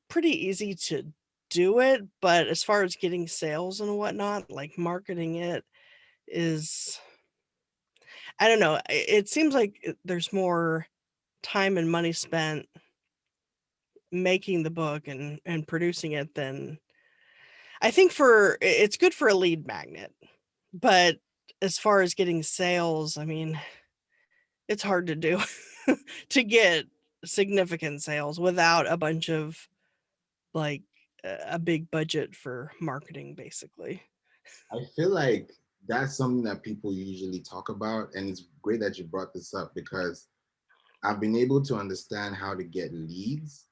pretty easy to do it, but as far as getting sales and whatnot, like marketing it is, I don't know. It seems like there's more time and money spent making the book and producing it than I think it's good for a lead magnet. But as far as getting sales, I mean, it's hard to do to get significant sales without a bunch of like a big budget for marketing, basically. I feel like that's something that people usually talk about, and it's great that you brought this up because I've been able to understand how to get leads.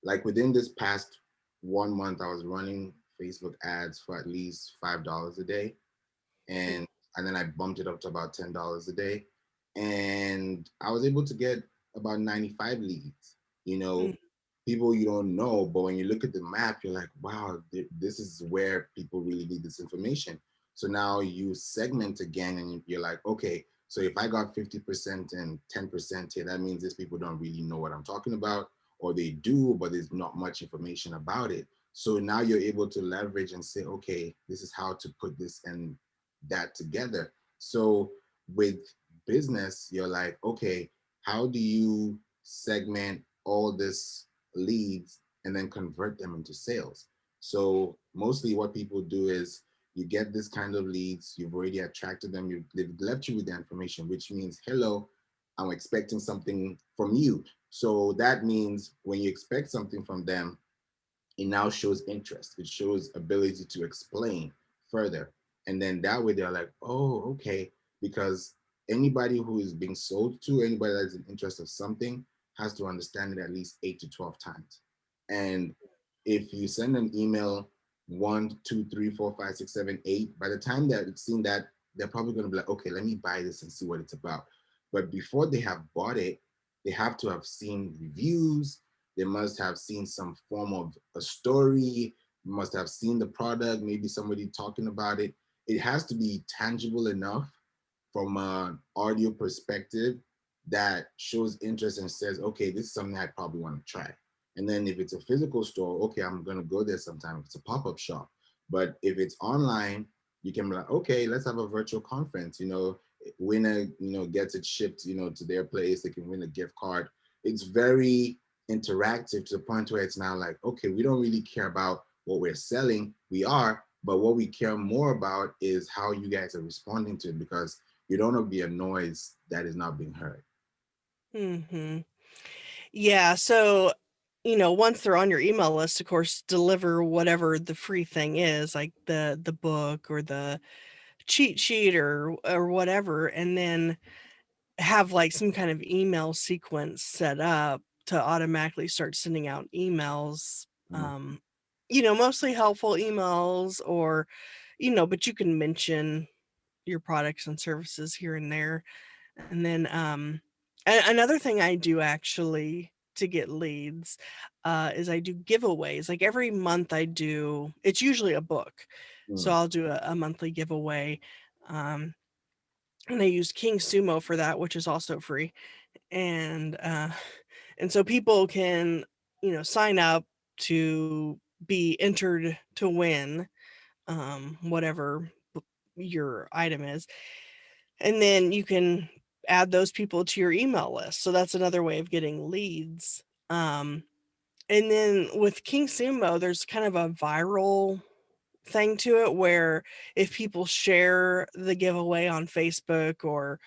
Like within this past 1 month, I was running Facebook ads for at least $5 a day, and then I bumped it up to about $10 a day, and I was able to get about 95 leads. You Mm, know, people you don't know, but when you look at the map, you're like, wow, this is where people really need this information. So now you segment again, and you're like, okay, so if I got 50% and 10% here, that means these people don't really know what I'm talking about, or they do, but there's not much information about it. So now you're able to leverage and say, okay, this is how to put this and that together. So with business, you're like, okay, how do you segment all this leads and then convert them into sales? So mostly what people do is you get this kind of leads, you've already attracted them, they've left you with the information, which means, hello, I'm expecting something from you. So that means when you expect something from them, it now shows interest. It shows ability to explain further. And then that way they're like, oh, okay. Because anybody who is being sold to, anybody that's in interest of something, has to understand it at least 8 to 12 times. And if you send an email 1, 2, 3, 4, 5, 6, 7, 8, by the time they've seen that, they're probably going to be like, okay, let me buy this and see what it's about. But before they have bought it, they have to have seen reviews, they must have seen some form of a story, must have seen the product, maybe somebody talking about it. It has to be tangible enough from an audio perspective that shows interest and says, okay, this is something I probably want to try. And then if it's a physical store, okay, I'm going to go there sometime if it's a pop-up shop. But if it's online, you can be like, okay, let's have a virtual conference, winner, gets it shipped, to their place. They can win a gift card. It's very interactive to the point where it's now like, okay, we don't really care about what we're selling. We are, but what we care more about is how you guys are responding to it, because you don't want to be a noise that is not being heard. hmm Yeah. So, once they're on your email list, of course, deliver whatever the free thing is, like the book or the cheat sheet or whatever, and then have like some kind of email sequence set up to automatically start sending out emails. Mm, Mostly helpful emails or, but you can mention your products and services here and there. And then another thing I do actually to get leads is I do giveaways. Like every month it's usually a book. So mm, I'll do a monthly giveaway. Um, and I use King Sumo for that, which is also free. And and so people can, sign up to be entered to win whatever your item is, and then you can add those people to your email list. So that's another way of getting leads. And then with King Sumo, there's kind of a viral thing to it where if people share the giveaway on Facebook or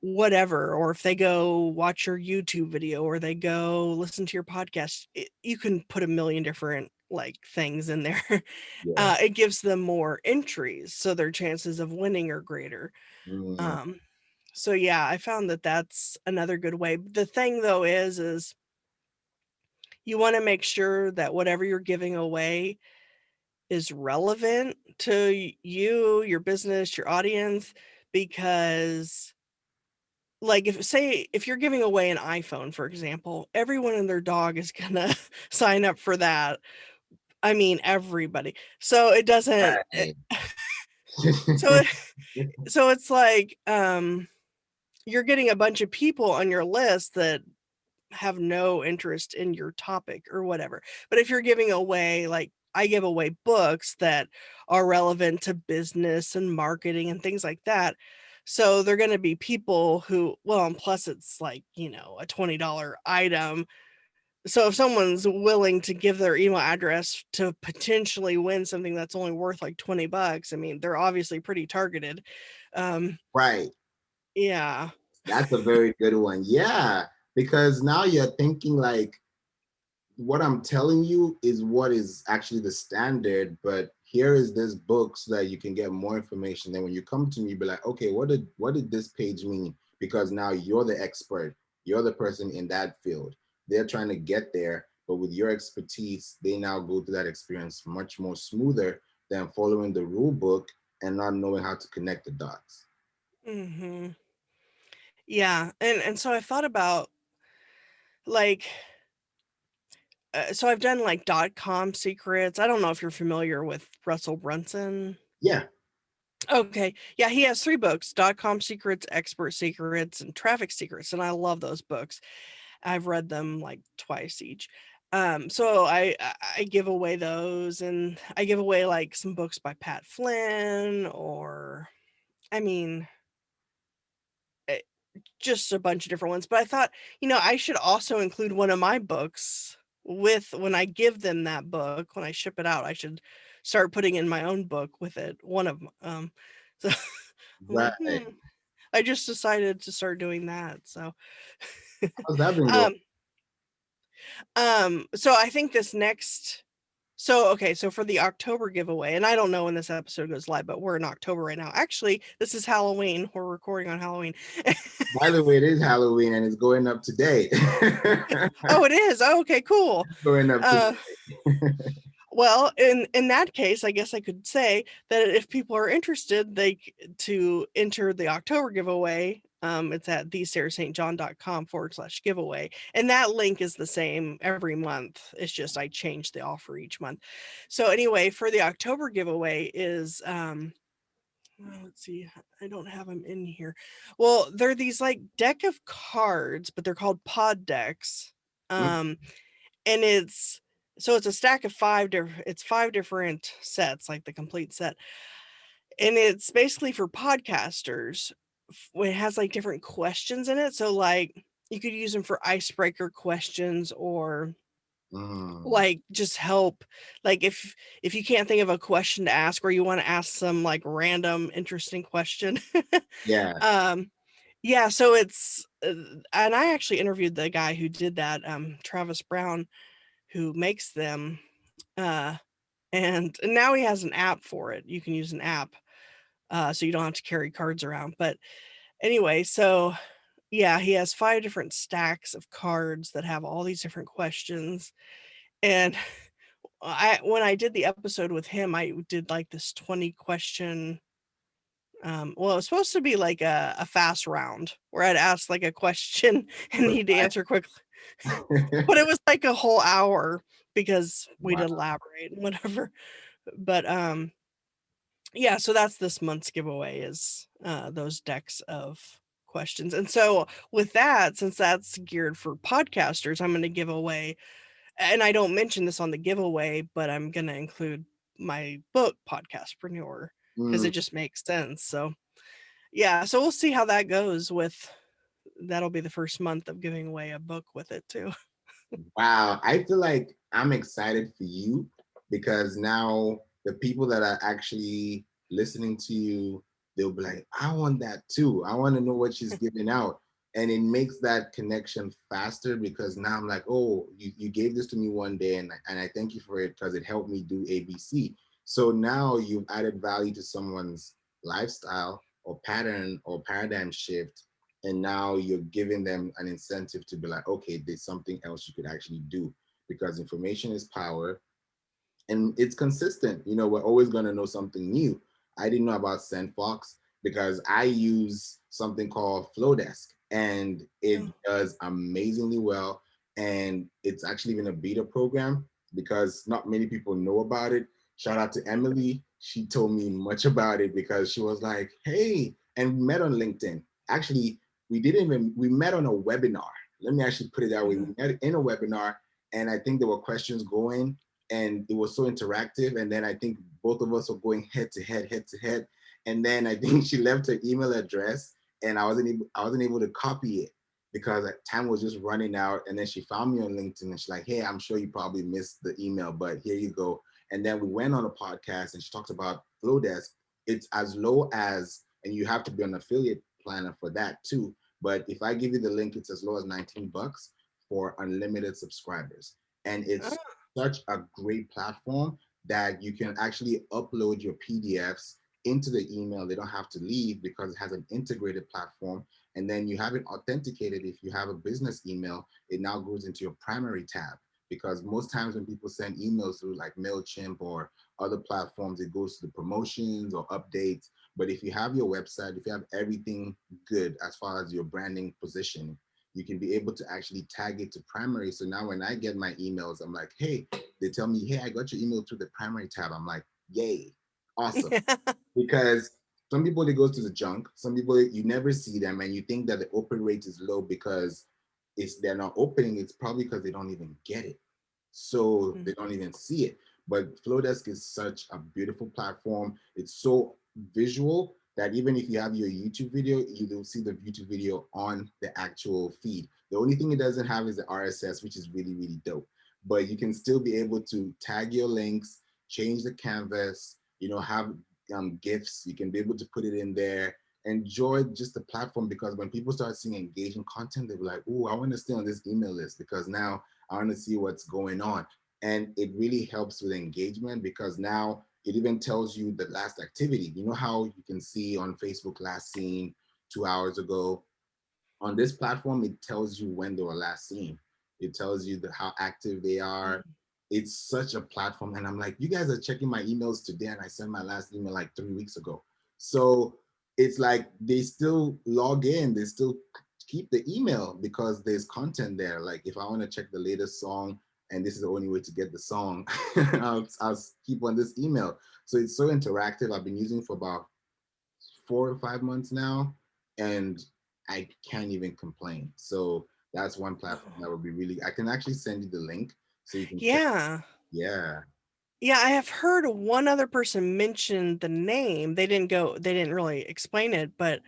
whatever, or if they go watch your YouTube video or they go listen to your podcast, you can put a million different like things in there. yeah. It gives them more entries, so their chances of winning are greater. Mm, Um, so yeah, I found that that's another good way. The thing though is you want to make sure that whatever you're giving away is relevant to you, your business, your audience, because like if you're giving away an iPhone, for example, everyone and their dog is gonna sign up for that. I mean, everybody. So it doesn't. Right. So so it's like you're getting a bunch of people on your list that have no interest in your topic or whatever. But if you're giving away, like I give away books that are relevant to business and marketing and things like that. So they're going to be people who, well, and plus it's like, a $20 item. So if someone's willing to give their email address to potentially win something that's only worth like $20, I mean, they're obviously pretty targeted. Um, Right. yeah. That's a very good one. Yeah. Because now you're thinking like, what I'm telling you is what is actually the standard, but here is this book so that you can get more information. Then when you come to me, be like, okay, what did this page mean? Because now you're the expert, you're the person in that field. They're trying to get there, but with your expertise, they now go through that experience much more smoother than following the rule book and not knowing how to connect the dots. Hmm. Yeah. And so I thought about like, so I've done like .com secrets. I don't know if you're familiar with Russell Brunson. Yeah. Okay. Yeah, he has 3 books, .com secrets, expert secrets, and traffic secrets, and I love those books. I've read them like twice each. So I give away those, and I give away like some books by Pat Flynn, or I mean, eh, just a bunch of different ones. But I thought, I should also include one of my books with when I give them that book, when I ship it out, I should start putting in my own book with it. One of 'em. So I'm like, Right. I just decided to start doing that. So, How's that been going? um, so I think this next, so okay, so for the October giveaway, and I don't know when this episode goes live, but we're in October right now. Actually, this is Halloween. We're recording on Halloween. By the way, it is Halloween and it's going up today. Oh, it is. Oh, okay, cool. Going up today. Uh, well, in that case, I guess I could say that if people are interested, to enter the October giveaway. It's at thesarahstjohn.com/giveaway. And that link is the same every month. It's just I change the offer each month. So anyway, for the October giveaway is well, let's see. I don't have them in here. Well, they're these like deck of cards, but they're called pod decks. Mm, Um, and it's a stack of it's 5 different sets, like the complete set. And it's basically for podcasters. It has like different questions in it. So like you could use them for icebreaker questions, or mm, like just help, like if you can't think of a question to ask, or you want to ask some like random interesting question. yeah. um yeah, so it's and I actually interviewed the guy who did that, Travis Brown, who makes them. uh and now he has an app for it. You can use an app, so you don't have to carry cards around. But anyway, so yeah, he has 5 different stacks of cards that have all these different questions. And I when I did the episode with him, I did like this 20 question. Well, it was supposed to be like a fast round where I'd ask like a question and he'd answer quickly. But it was like a whole hour because we'd Wow. elaborate and whatever. But yeah, so that's this month's giveaway is those decks of questions. And so with that, since that's geared for podcasters, I'm going to give away, and I don't mention this on the giveaway, but I'm going to include my book, Podcastpreneur, because Mm, it just makes sense. So yeah, so we'll see how that goes with, that'll be the first month of giving away a book with it too. wow. I feel like I'm excited for you because now the people that are actually listening to you, they'll be like, I want that too. I want to know what she's giving out. And it makes that connection faster because now I'm like, oh, you gave this to me one day and I thank you for it because it helped me do ABC. So now you've added value to someone's lifestyle or pattern or paradigm shift, and now you're giving them an incentive to be like, okay, there's something else you could actually do because information is power, and it's consistent. We're always going to know something new. I didn't know about SendFox because I use something called Flowdesk, and it Oh. does amazingly well. And it's actually been a beta program because not many people know about it. Shout out to Emily. She told me much about it because she was like, hey, and we met on LinkedIn. Actually, we met on a webinar. Let me actually put it that way. Mhm. We met in a webinar, and I think there were questions going, and it was so interactive. And then I think both of us were going head to head. And then I think she left her email address, and I wasn't able to copy it because time was just running out. And then she found me on LinkedIn, and she's like, hey, I'm sure you probably missed the email, but here you go. And then we went on a podcast, and she talked about Flowdesk. It's as low as, and you have to be an affiliate planner for that too. But if I give you the link, it's as low as $19 for unlimited subscribers. And it's Oh. such a great platform that you can actually upload your PDFs into the email. They don't have to leave because it has an integrated platform. And then you have it authenticated. If you have a business email, it now goes into your primary tab. Because most times when people send emails through like MailChimp or other platforms, it goes to the promotions or updates. But if you have your website, if you have everything good as far as your branding position, you can be able to actually tag it to primary. So now when I get my emails, I'm like, hey, they tell me, hey, I got your email through the primary tab. I'm like, yay, awesome. Yeah. Because some people, they go to the junk. Some people, you never see them, and you think that the open rate is low because they're not opening. It's probably because they don't even get it, so Mm. they don't even see it. But Flowdesk is such a beautiful platform. It's so visual that even if you have your YouTube video, you will see the YouTube video on the actual feed. The only thing it doesn't have is the RSS, which is really, really dope. But you can still be able to tag your links, change the canvas, have gifts. You can be able to put it in there. Enjoy just the platform, because when people start seeing engaging content, they'll be like, oh, I want to stay on this email list because now I want to see what's going on. And it really helps with engagement because now it even tells you the last activity. You know how you can see on Facebook last seen 2 hours ago? On this platform, it tells you when they were last seen. It tells you how active they are. Mm. It's such a platform. And I'm like, you guys are checking my emails today, and I sent my last email like 3 weeks ago. So it's like they still log in, they still keep the email because there's content there. Like if I want to check the latest song, and this is the only way to get the song, I'll keep on this email. So it's so interactive. I've been using it for about 4 or 5 months now, and I can't even complain. So that's one platform Oh. that would be really. I can actually send you the link so you can check. Yeah. Yeah, Yeah, I have heard one other person mention the name. They didn't really explain it, but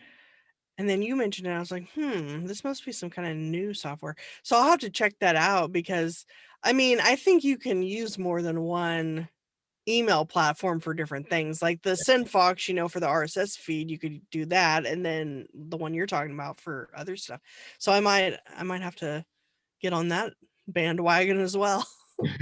and then you mentioned it. I was like, this must be some kind of new software. So I'll have to check that out because I mean, I think you can use more than one email platform for different things. Like the SendFox, for the RSS feed, you could do that, and then the one you're talking about for other stuff. So I might have to get on that bandwagon as well.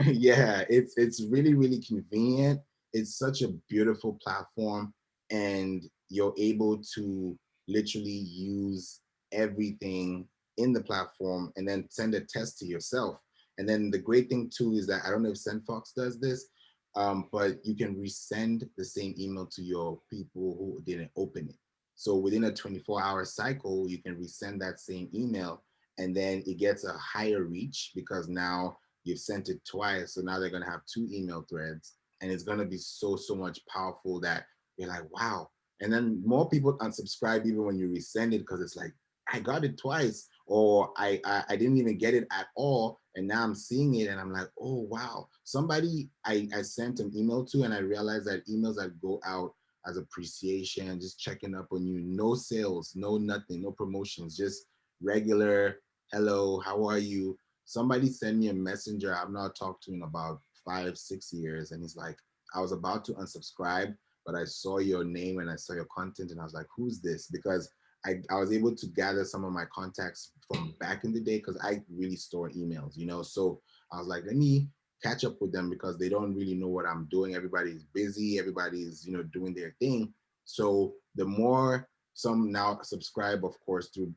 yeah. It's really, really convenient. It's such a beautiful platform, and you're able to literally use everything in the platform and then send a test to yourself. And then the great thing too is that I don't know if SendFox does this, but you can resend the same email to your people who didn't open it. So within a 24-hour cycle, you can resend that same email, and then it gets a higher reach because now you've sent it twice. So now they're going to have two email threads, and it's going to be so, so much powerful that you're like, wow. And then more people unsubscribe even when you resend it because it's like, I got it twice, or I didn't even get it at all, and now I'm seeing it and I'm like, oh wow. Somebody I sent an email to, and I realized that emails that go out as appreciation, just checking up on you, no sales, no nothing, no promotions, just regular hello, how are you? Somebody sent me a messenger I've not talked to in about 5, 6 years, and he's like, I was about to unsubscribe, but I saw your name and I saw your content, and I was like, who's this? Because I was able to gather some of my contacts from back in the day because I really store emails, So I was like, let me catch up with them because they don't really know what I'm doing. Everybody's busy, everybody's, doing their thing. So the more some now subscribe, of course, through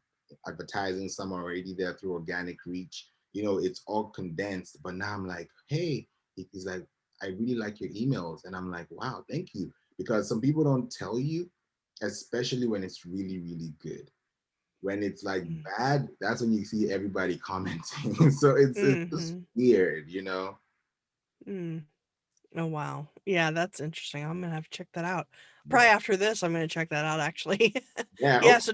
advertising, some are already there through organic reach, it's all condensed. But now I'm like, hey, he's like, I really like your emails. And I'm like, wow, thank you. Because some people don't tell you, especially when it's really, really good. When it's like Mm. bad, that's when you see everybody commenting. So it's just Mhm. weird, you know? Mm. Oh, wow. Yeah, that's interesting. I'm gonna have to check that out. Yeah. Probably after this, I'm gonna check that out actually. Yeah. Yeah, so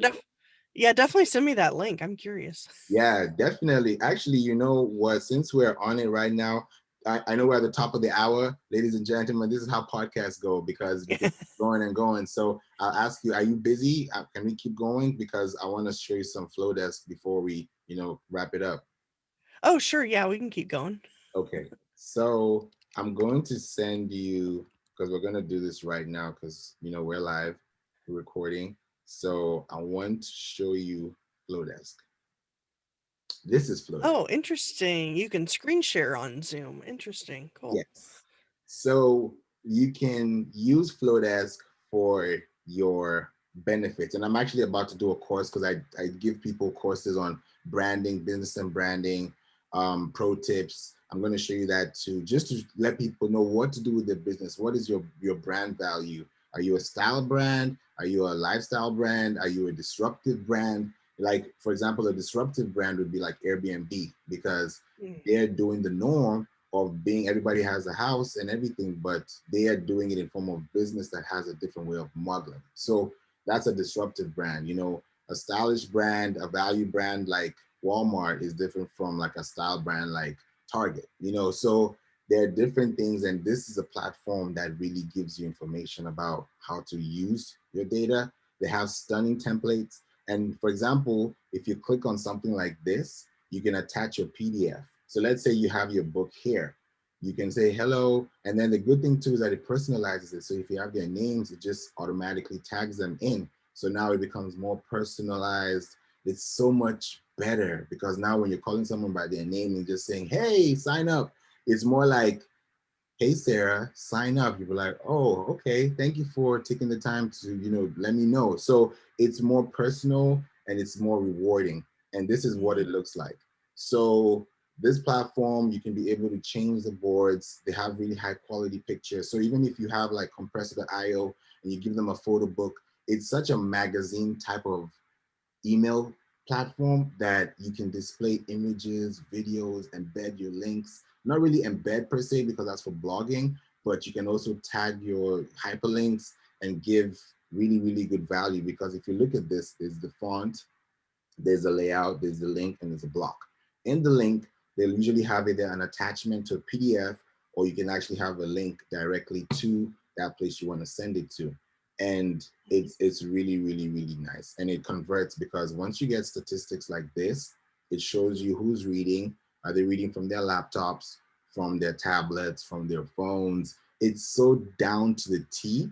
yeah, definitely send me that link. I'm curious. Yeah, definitely. Actually, you know what? Since we're on it right now, I know we're at the top of the hour, ladies and gentlemen. This is how podcasts go because we can keep going and going. So I'll ask you: are you busy? Can we keep going? Because I want to show you some flow desk before we, wrap it up. Oh, sure. Yeah, we can keep going. Okay. So I'm going to send you because we're going to do this right now because we're live, we're recording. So I want to show you flow desk. This is flow desk. Oh, interesting. You can screen share on Zoom. Interesting. Cool. Yes. So you can use Flowdesk for your benefits. And I'm actually about to do a course because I give people courses on branding, business and branding, pro tips. I'm going to show you that too, just to let people know what to do with their business. What is your brand value? Are you a style brand? Are you a lifestyle brand? Are you a disruptive brand? Like, for example, a disruptive brand would be like Airbnb because Mm. they're doing the norm of being everybody has a house and everything, but they are doing it in form of business that has a different way of modeling. So that's a disruptive brand. A stylish brand, a value brand like Walmart is different from like a style brand like Target. So there are different things, and this is a platform that really gives you information about how to use your data. They have stunning templates. And for example, if you click on something like this, you can attach your PDF. So let's say you have your book here. You can say hello. And then the good thing too is that it personalizes it. So if you have their names, it just automatically tags them in. So now it becomes more personalized. It's so much better because now when you're calling someone by their name and just saying, hey, sign up, it's more like, hey Sarah, sign up. You'll be like, oh, okay, thank you for taking the time to let me know. So it's more personal and it's more rewarding, and this is what it Mhm. looks like. So this platform, you can be able to change the boards. They have really high quality pictures, so even if you have like compressor.io and you give them a photo book, it's such a magazine type of email platform that you can display images, videos, embed your links. Not really embed per se because that's for blogging, but you can also tag your hyperlinks and give really, really good value. Because if you look at this, there's the font, there's a layout, there's the link, and there's a block. In the link, they'll usually have either an attachment to a PDF, or you can actually have a link directly to that place you want to send it to. And it's really, really, really nice. And it converts because once you get statistics like this, it shows you who's reading. Are they reading from their laptops, from their tablets, from their phones? It's so down to the T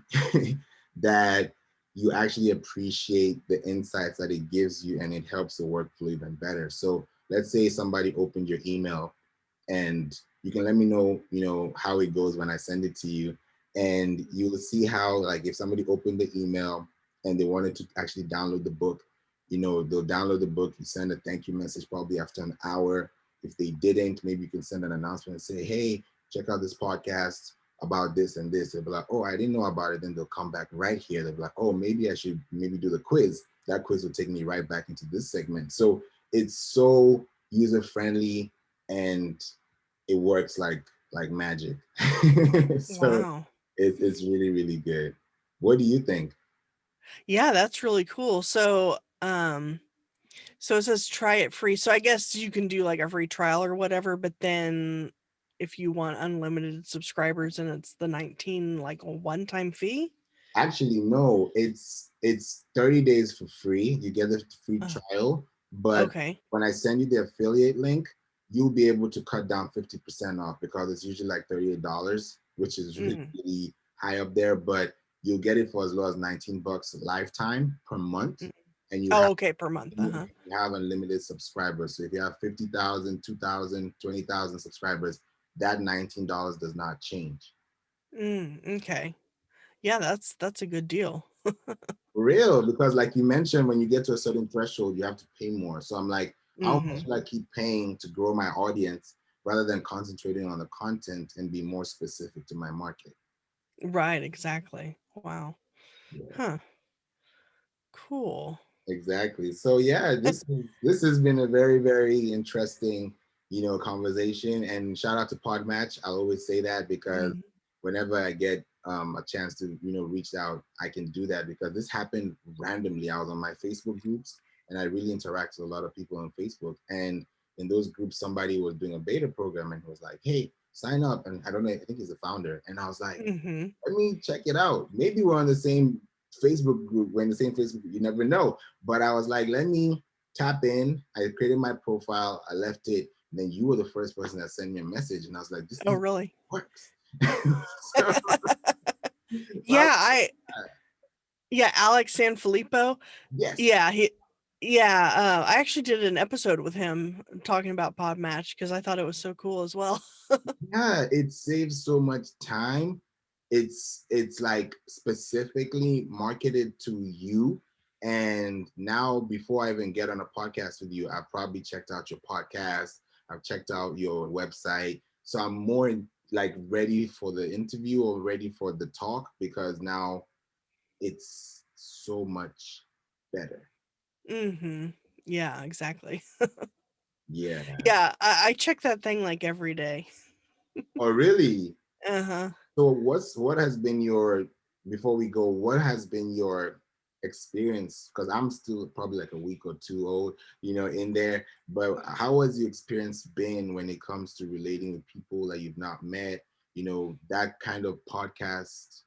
that you actually appreciate the insights that it gives you, and it helps the workflow even better. So let's say somebody opened your email, and you can let me know, how it goes when I send it to you. And you'll see how, like, if somebody opened the email and they wanted to actually download the book, they'll download the book. You send a thank you message probably after an hour. If they didn't, maybe you can send an announcement and say, hey, check out this podcast about this and this. They'll be like, oh, I didn't know about it. Then they'll come back right here. They'll be like, oh, maybe I should maybe do the quiz. That quiz will take me right back into this segment. So it's so user friendly, and it works like magic. So Wow. it's really, really good. What do you think? Yeah, that's really cool. So it says try it free. So I guess you can do like a free trial or whatever, but then if you want unlimited subscribers and it's the 19 like a one-time fee? Actually, no, it's 30 days for free. You get the free Oh, trial, but okay. when I send you the affiliate link, you'll be able to cut down 50% off because it's usually like $38, which is really, Mhm. really high up there, but you'll get it for as low as 19 bucks a lifetime per month. Mhm. And you Oh, have okay, per month. Uh-huh. you have unlimited subscribers. So if you have 50,000, 2,000, 20,000 subscribers, that $19 does not change. Okay. Yeah, that's a good deal. For real, because like you mentioned, when you get to a certain threshold, you have to pay more. So I'm like, how much Mhm. should I keep paying to grow my audience? rather than concentrating on the content and be more specific to my market. Right, exactly. Wow. Yeah. Huh. Cool. Exactly. So yeah, this has been a very very interesting, conversation. And shout out to Podmatch. I'll always say that because Mhm. whenever I get a chance to reach out, I can do that because this happened randomly. I was on my Facebook groups and I really interact with a lot of people on Facebook. And in those groups, somebody was doing a beta program and was like, "Hey, sign up." And I don't know, I think he's the founder. And I was like, Mhm. let me check it out. Maybe we're on the same Facebook group. We're in the same Facebook group. You never know. But I was like, let me tap in. I created my profile. I left it. And then you were the first person that sent me a message. And I was like, this Oh, thing really? works. so, so Yeah, I yeah, Alex Sanfilippo. yes. Yeah, I actually did an episode with him talking about Podmatch because I thought it was so cool as well. Yeah, it saves so much time. It's like specifically marketed to you. And now before I even get on a podcast with you, I've probably checked out your podcast. I've checked out your website. So I'm more like ready for the interview or ready for the talk because now it's so much better. Mhm. Yeah, exactly. Yeah. Yeah, I check that thing like every day. Oh, really? Uh-huh. So what has been your before we go, what has been your experience? Because I'm still probably like a week or two old, in there. But how has your experience been when it comes to relating with people that you've not met, that kind of podcast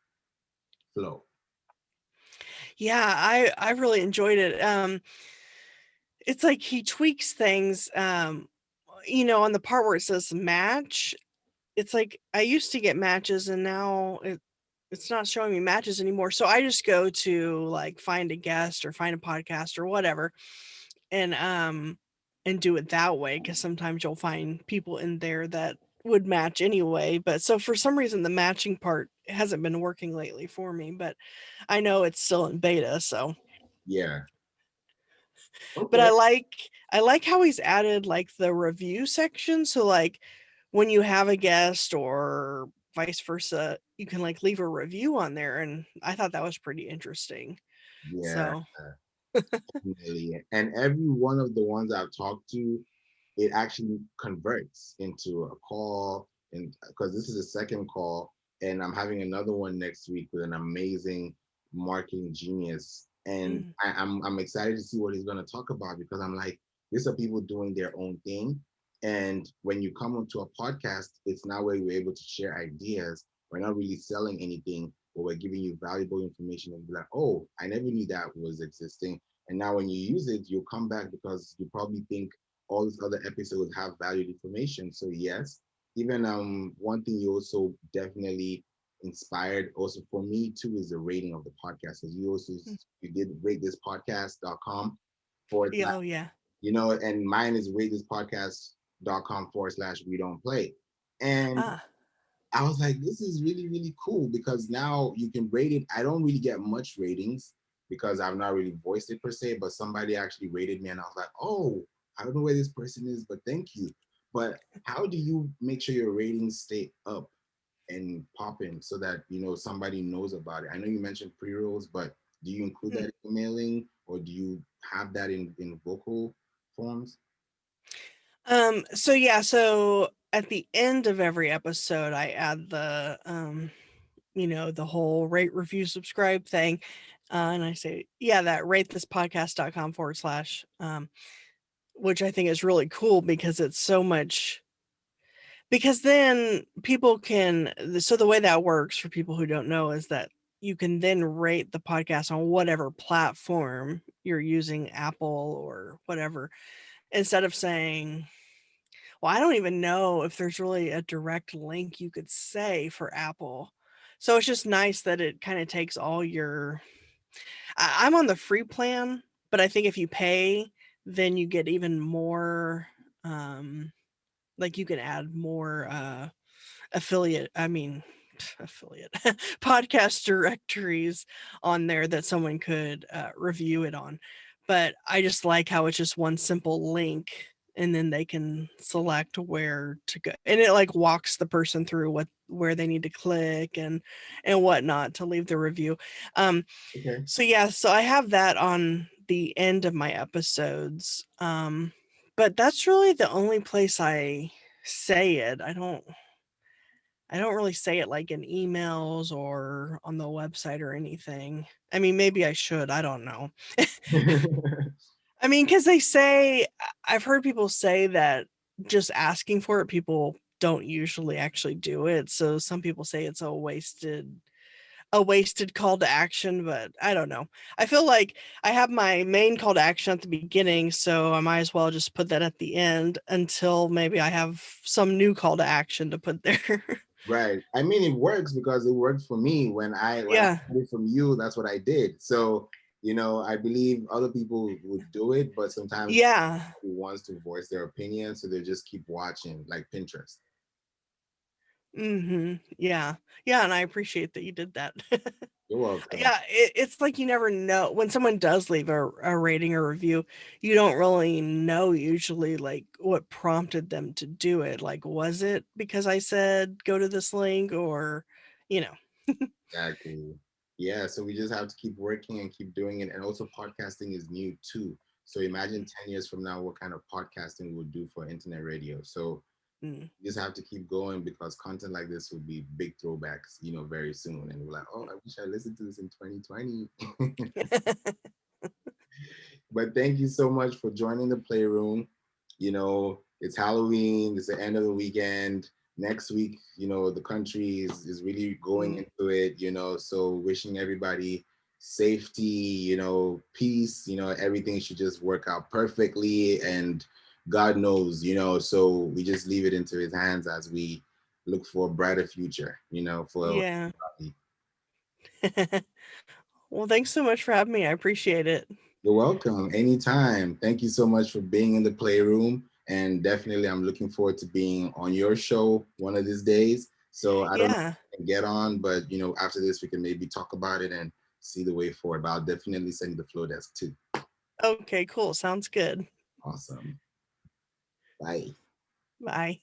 flow? Yeah, I really enjoyed it. It's like he tweaks things, on the part where it says match, it's like I used to get matches and now it's not showing me matches anymore. So I just go to like find a guest or find a podcast or whatever and do it that way because sometimes you'll find people in there that would match anyway. But so for some reason the matching part hasn't been working lately for me, but I know it's still in beta, so Yeah. but Okay. I like how he's added like the review section. So like when you have a guest or vice versa, you can like leave a review on there. And I thought that was pretty interesting. Yeah. So Definitely. And every one of the ones I've talked to, it actually converts into a call. And because this is a second call, and I'm having another one next week with an amazing marketing genius. And mm, I'm excited to see what he's going to talk about because I'm like, these are people doing their own thing. And when you come onto a podcast, it's now where we're able to share ideas. We're not really selling anything, but we're giving you valuable information and be like, oh, I never knew that was existing. And now when you use it, you'll come back because you probably think all these other episodes have valued information. So yes, even one thing you also definitely inspired also for me too is the rating of the podcast. Because mm, you did rate this podcast.com forward yeah, slash, oh yeah. and mine is rate this podcast.com forward slash we don't play. And Ah, I was like, this is really, really cool because now you can rate it. I don't really get much ratings because I've not really voiced it per se, but somebody actually rated me and I was like, oh, I don't know where this person is, but thank you. But how do you make sure your ratings stay up and popping so that somebody knows about it? I know you mentioned pre-rolls, but do you include mm. that in mailing or do you have that in vocal forms? So yeah, so at the end of every episode I add the the whole rate, review, subscribe thing. And I say, yeah, that rate this podcast.com forward slash, which I think is really cool because it's so much because then people can so the way that works for people who don't know is that you can then rate the podcast on whatever platform you're using, Apple or whatever, instead of saying, well, I don't even know if there's really a direct link you could say for Apple. So it's just nice that it kind of takes all your I'm on the free plan, but I think if you pay, then you get even more like you can add more affiliate I mean affiliate podcast directories on there that someone could review it on. But I just like how it's just one simple link and then they can select where to go, and it like walks the person through where they need to click and whatnot to leave the review. um Okay. so yeah, so I have that on the end of my episodes, but that's really the only place I say it. I don't really say it like in emails or on the website or anything. I mean, maybe I should, I don't know. I mean, because they say, I've heard people say that just asking for it, people don't usually actually do it. So some people say it's a wasted call to action, but I don't know. I feel like I have my main call to action at the beginning, so I might as well just put that at the end until maybe I have some new call to action to put there. Right. I mean, it works because it worked for me when I Yeah. heard it from you. That's what I did. So, I believe other people would do it, but sometimes Yeah. who wants to voice their opinion, so they just keep watching, like Pinterest. Mhm. Yeah. Yeah, and I appreciate that you did that. You're welcome. Yeah, it's like you never know when someone does leave a rating or review, you don't really know usually like what prompted them to do it. Like, was it because I said go to this link or, you know. Exactly. Yeah. So we just have to keep working and keep doing it. And also, podcasting is new too. So imagine 10 years from now what kind of podcasting we'll do for internet radio. So Mm. you just have to keep going because content like this will be big throwbacks, very soon. And we're like, oh, I wish I listened to this in 2020. But thank you so much for joining the playroom. It's Halloween, it's the end of the weekend. Next week, the country is really going Mm. into it, so wishing everybody safety, peace, everything should just work out perfectly. And God knows, so we just leave it into his hands as we look for a brighter future, for Yeah. everybody. Well, thanks so much for having me. I appreciate it. You're welcome. Anytime. Thank you so much for being in the playroom. And definitely, I'm looking forward to being on your show one of these days. So I don't know Yeah. if I can get on, but after this, we can maybe talk about it and see the way forward. But I'll definitely send you the flow desk too. Okay, cool. Sounds good. Awesome. Bye. Bye.